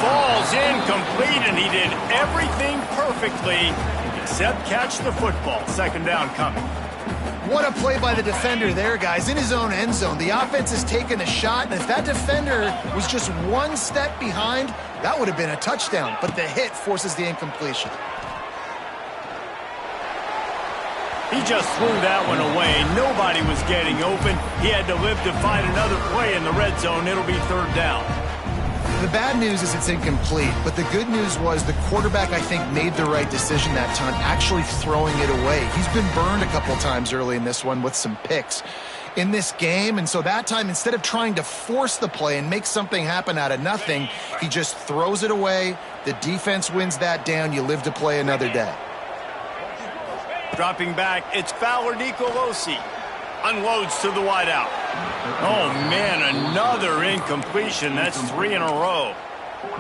Falls incomplete, and he did everything perfectly except catch the football. 2nd down coming. What a play by the defender there, guys, in his own end zone. The offense has taken a shot, and if that defender was just one step behind, that would have been a touchdown, but the hit forces the incompletion. He just threw that one away. Nobody was getting open. He had to live to find another play in the red zone. It'll be 3rd down. The bad news is it's incomplete, but the good news was the quarterback, I think, made the right decision that time, actually throwing it away. He's been burned a couple times early in this one with some picks in this game, and so that time, instead of trying to force the play and make something happen out of nothing, he just throws it away. The defense wins that down. You live to play another day. Dropping back, it's Fowler Nicolosi. Unloads to the wideout. Oh, man, another incompletion. That's 3 in a row.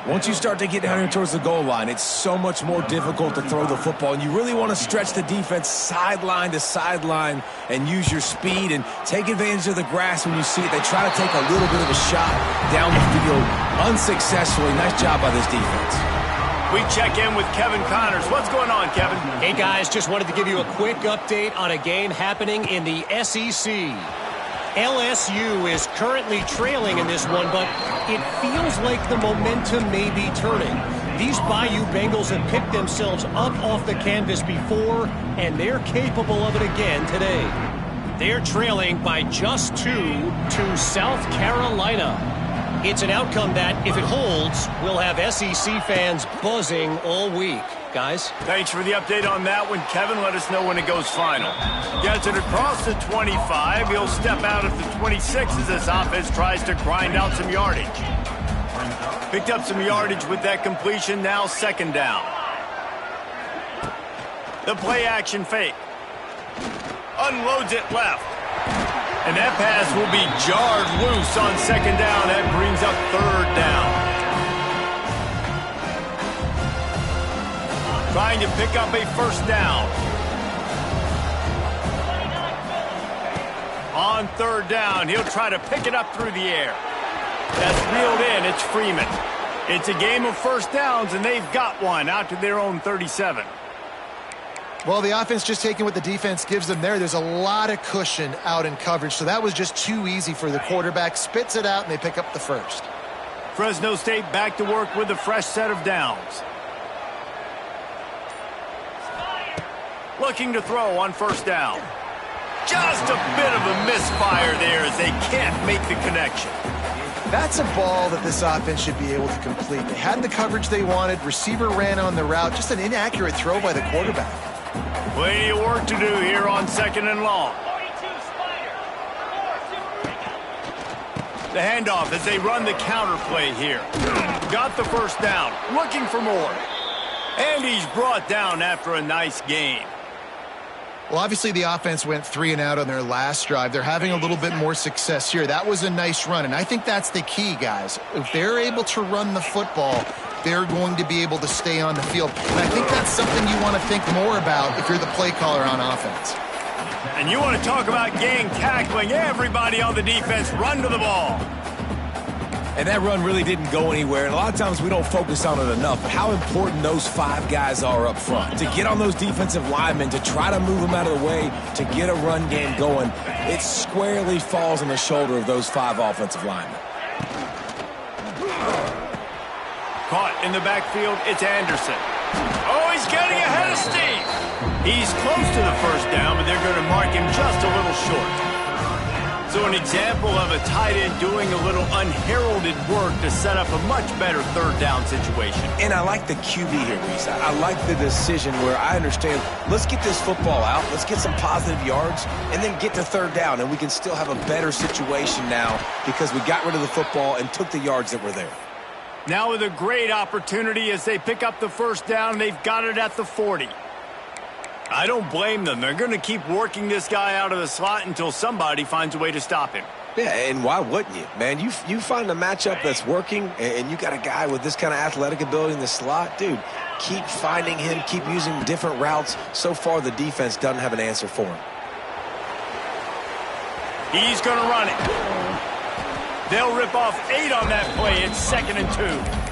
Once you start to get down here towards the goal line, it's so much more difficult to throw the football, and you really want to stretch the defense sideline to sideline and use your speed and take advantage of the grass when you see it. They try to take a little bit of a shot down the field unsuccessfully. Nice job by this defense. We check in with Kevin Connors. What's going on, Kevin? Hey, guys, just wanted to give you a quick update on a game happening in the SEC. LSU is currently trailing in this one, but it feels like the momentum may be turning. These Bayou Bengals have picked themselves up off the canvas before, and they're capable of it again today. They're trailing by just 2 to South Carolina. It's an outcome that, if it holds, will have SEC fans buzzing all week. Guys? Thanks for the update on that one, Kevin. Let us know when it goes final. Gets it across the 25. He'll step out at the 26 as this offense tries to grind out some yardage. Picked up some yardage with that completion. Now 2nd down. The play action fake. Unloads it left. And that pass will be jarred loose on 2nd down. That brings up 3rd down. Trying to pick up a 1st down. On 3rd down, he'll try to pick it up through the air. That's reeled in. It's Freeman. It's a game of 1st downs, and they've got one out to their own 37. Well, the offense just taking what the defense gives them there. There's a lot of cushion out in coverage, so that was just too easy for the quarterback. Spits it out, and they pick up the 1st. Fresno State back to work with a fresh set of downs. Looking to throw on 1st down. Just a bit of a misfire there as they can't make the connection. That's a ball that this offense should be able to complete. They had the coverage they wanted. Receiver ran on the route. Just an inaccurate throw by the quarterback. Plenty of work to do here on 2nd and long. The handoff as they run the counter play here. Got the 1st down. Looking for more. And he's brought down after a nice gain. Well, obviously the offense went 3 and out on their last drive. They're having a little bit more success here. That was a nice run, and I think that's the key, guys. If they're able to run the football, they're going to be able to stay on the field. And I think that's something you want to think more about if you're the play caller on offense. And you want to talk about gang tackling. Everybody on the defense run to the ball. And that run really didn't go anywhere. And a lot of times we don't focus on it enough, but how important those 5 guys are up front. To get on those defensive linemen, to try to move them out of the way, to get a run game going, it squarely falls on the shoulder of those 5 offensive linemen. Caught in the backfield, it's Anderson. Oh, he's getting ahead of Steve. He's close to the first down, but they're going to mark him just a little short. So an example of a tight end doing a little unheralded work to set up a much better third down situation. And I like the QB here, Reese. I like the decision where I understand, let's get this football out, let's get some positive yards, and then get to third down, and we can still have a better situation now because we got rid of the football and took the yards that were there. Now with a great opportunity as they pick up the first down, they've got it at the 40. I don't blame them. They're going to keep working this guy out of the slot until somebody finds a way to stop him. Yeah, and why wouldn't you? Man, you find a matchup that's working, and you got a guy with this kind of athletic ability in the slot. Dude, keep finding him, keep using different routes. So far, the defense doesn't have an answer for him. He's going to run it. They'll rip off 8 on that play. It's 2nd and 2.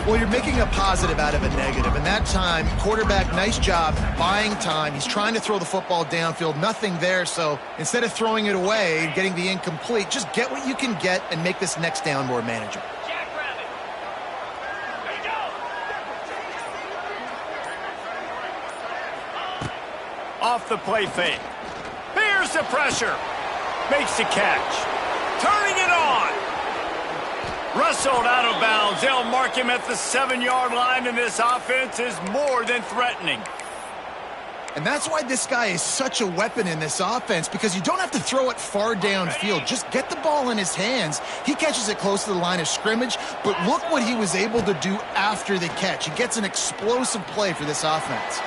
Well, you're making a positive out of a negative. And that time, quarterback, nice job buying time. He's trying to throw the football downfield. Nothing there. So instead of throwing it away and getting the incomplete, just get what you can get and make this next down more manageable. Off the play fake. Here's the pressure. Makes the catch. Turning it on. Rustled out of bounds. They'll mark him at the 7-yard line, and this offense is more than threatening. And that's why this guy is such a weapon in this offense, because you don't have to throw it far downfield. Just get the ball in his hands. He catches it close to the line of scrimmage, but look what he was able to do after the catch. He gets an explosive play for this offense.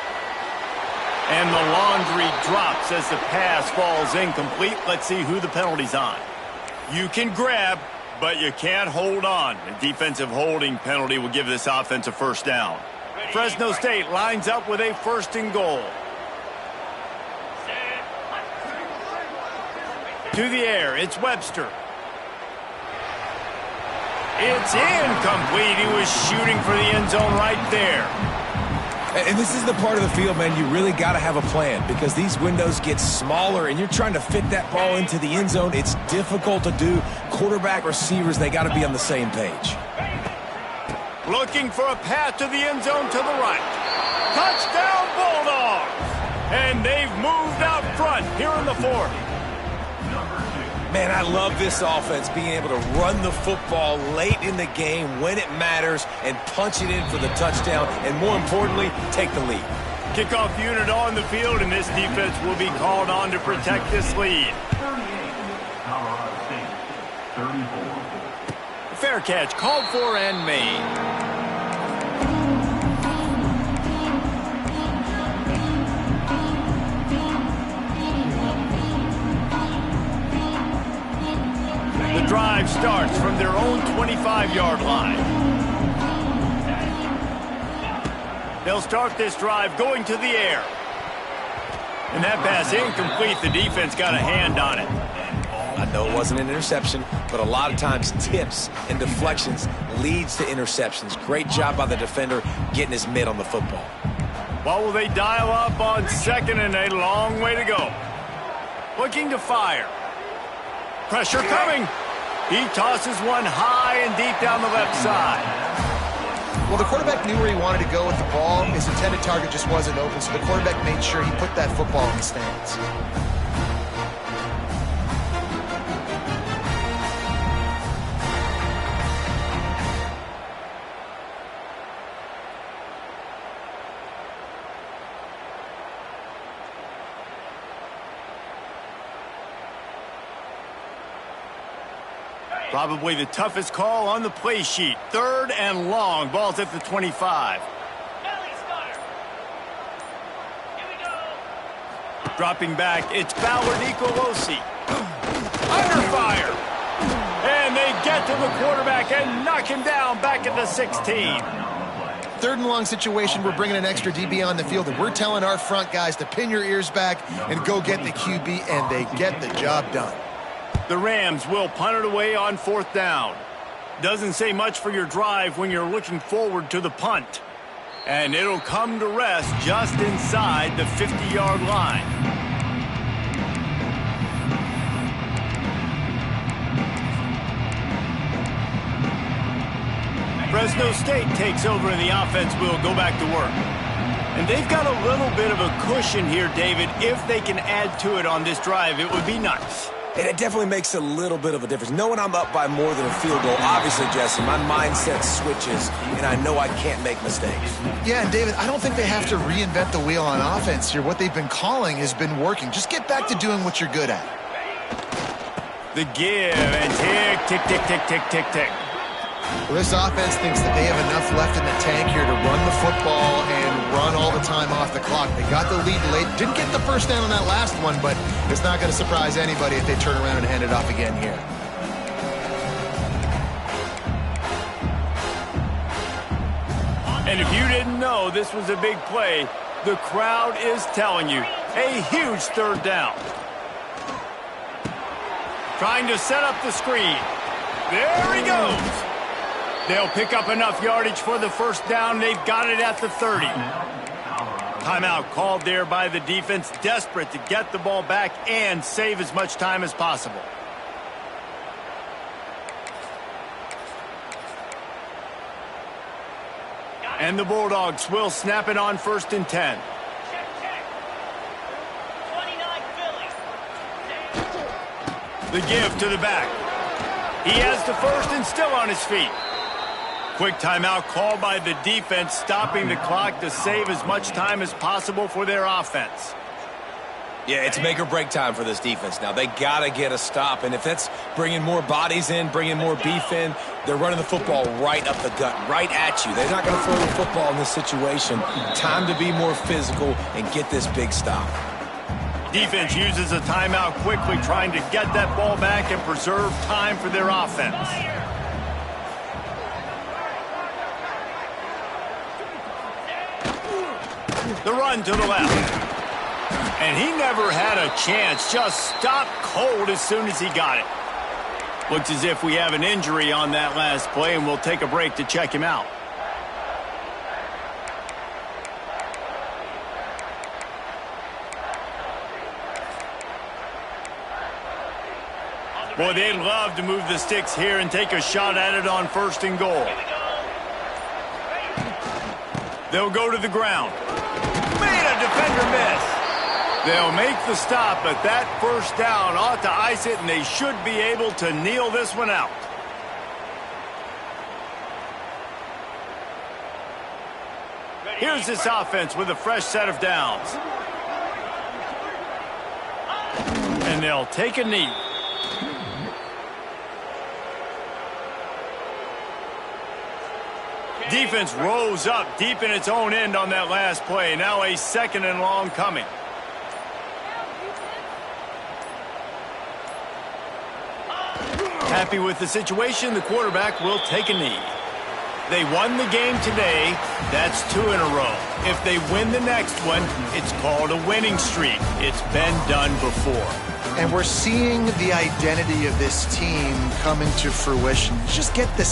And the laundry drops as the pass falls incomplete. Let's see who the penalty's on. You can grab, but you can't hold on. A defensive holding penalty will give this offense a first down. Fresno State lines up with a 1st and goal. To the air, it's Webster. It's incomplete. He was shooting for the end zone right there. And this is the part of the field, man, you really got to have a plan because these windows get smaller and you're trying to fit that ball into the end zone. It's difficult to do. Quarterback, receivers, they got to be on the same page. Looking for a path to the end zone to the right. Touchdown Bulldogs! And they've moved out front here in the 4th. Man, I love this offense being able to run the football late in the game when it matters and punch it in for the touchdown and, more importantly, take the lead. Kickoff unit on the field, and this defense will be called on to protect this lead. 38, Colorado State, 34. Fair catch, called for and made. The drive starts from their own 25-yard line. They'll start this drive going to the air. And that pass incomplete. The defense got a hand on it. I know it wasn't an interception, but a lot of times tips and deflections leads to interceptions. Great job by the defender getting his mitt on the football. What will they dial up on 2nd and a long way to go? Looking to fire. Pressure coming. He tosses one high and deep down the left side. Well, the quarterback knew where he wanted to go with the ball. His intended target just wasn't open, so the quarterback made sure he put that football in the stands. Probably the toughest call on the play sheet. 3rd and long. Ball's at the 25. Dropping back, it's Ballard Nicolosi. Under fire. And they get to the quarterback and knock him down back at the 16. Third and long situation, we're bringing an extra DB on the field, and we're telling our front guys to pin your ears back and go get the QB, and they get the job done. The Rams will punt it away on 4th down. Doesn't say much for your drive when you're looking forward to the punt. And it'll come to rest just inside the 50-yard line. Fresno State takes over and the offense will go back to work. And they've got a little bit of a cushion here, David. If they can add to it on this drive, it would be nice. And it definitely makes a little bit of a difference. Knowing I'm up by more than a field goal, obviously, Jesse, my mindset switches, and I know I can't make mistakes. Yeah, and David, I don't think they have to reinvent the wheel on offense here. What they've been calling has been working. Just get back to doing what you're good at. The give, and tick, tick, tick, tick, tick, tick, tick. Well, this offense thinks that they have enough left in the tank here to run the football and run all the time off the clock. They got the lead late. Didn't get the first down on that last one, but it's not going to surprise anybody if they turn around and hand it off again here. And if you didn't know this was a big play, the crowd is telling you. A huge 3rd down. Trying to set up the screen. There he goes. They'll pick up enough yardage for the first down. They've got it at the 30. Timeout called there by the defense, desperate to get the ball back and save as much time as possible. And the Bulldogs will snap it on 1st and 10. The give to the back. He has the first and still on his feet. Quick timeout called by the defense, stopping the clock to save as much time as possible for their offense. Yeah, it's make or break time for this defense now. They got to get a stop, and if that's bringing more bodies in, bringing more beef in, they're running the football right up the gut, right at you. They're not going to throw the football in this situation. Time to be more physical and get this big stop. Defense uses a timeout quickly, trying to get that ball back and preserve time for their offense. The run to the left. And he never had a chance, just stopped cold as soon as he got it. Looks as if we have an injury on that last play, and we'll take a break to check him out. Boy, they'd love to move the sticks here and take a shot at it on 1st and goal. They'll go to the ground. Made a defender miss. They'll make the stop, but that first down ought to ice it, and they should be able to kneel this one out. Here's this offense with a fresh set of downs. And they'll take a knee. Defense rose up deep in its own end on that last play. Now a 2nd and long coming. Happy with the situation, the quarterback will take a knee. They won the game today. That's 2 in a row. If they win the next one, it's called a winning streak. It's been done before. And we're seeing the identity of this team come into fruition. Just get the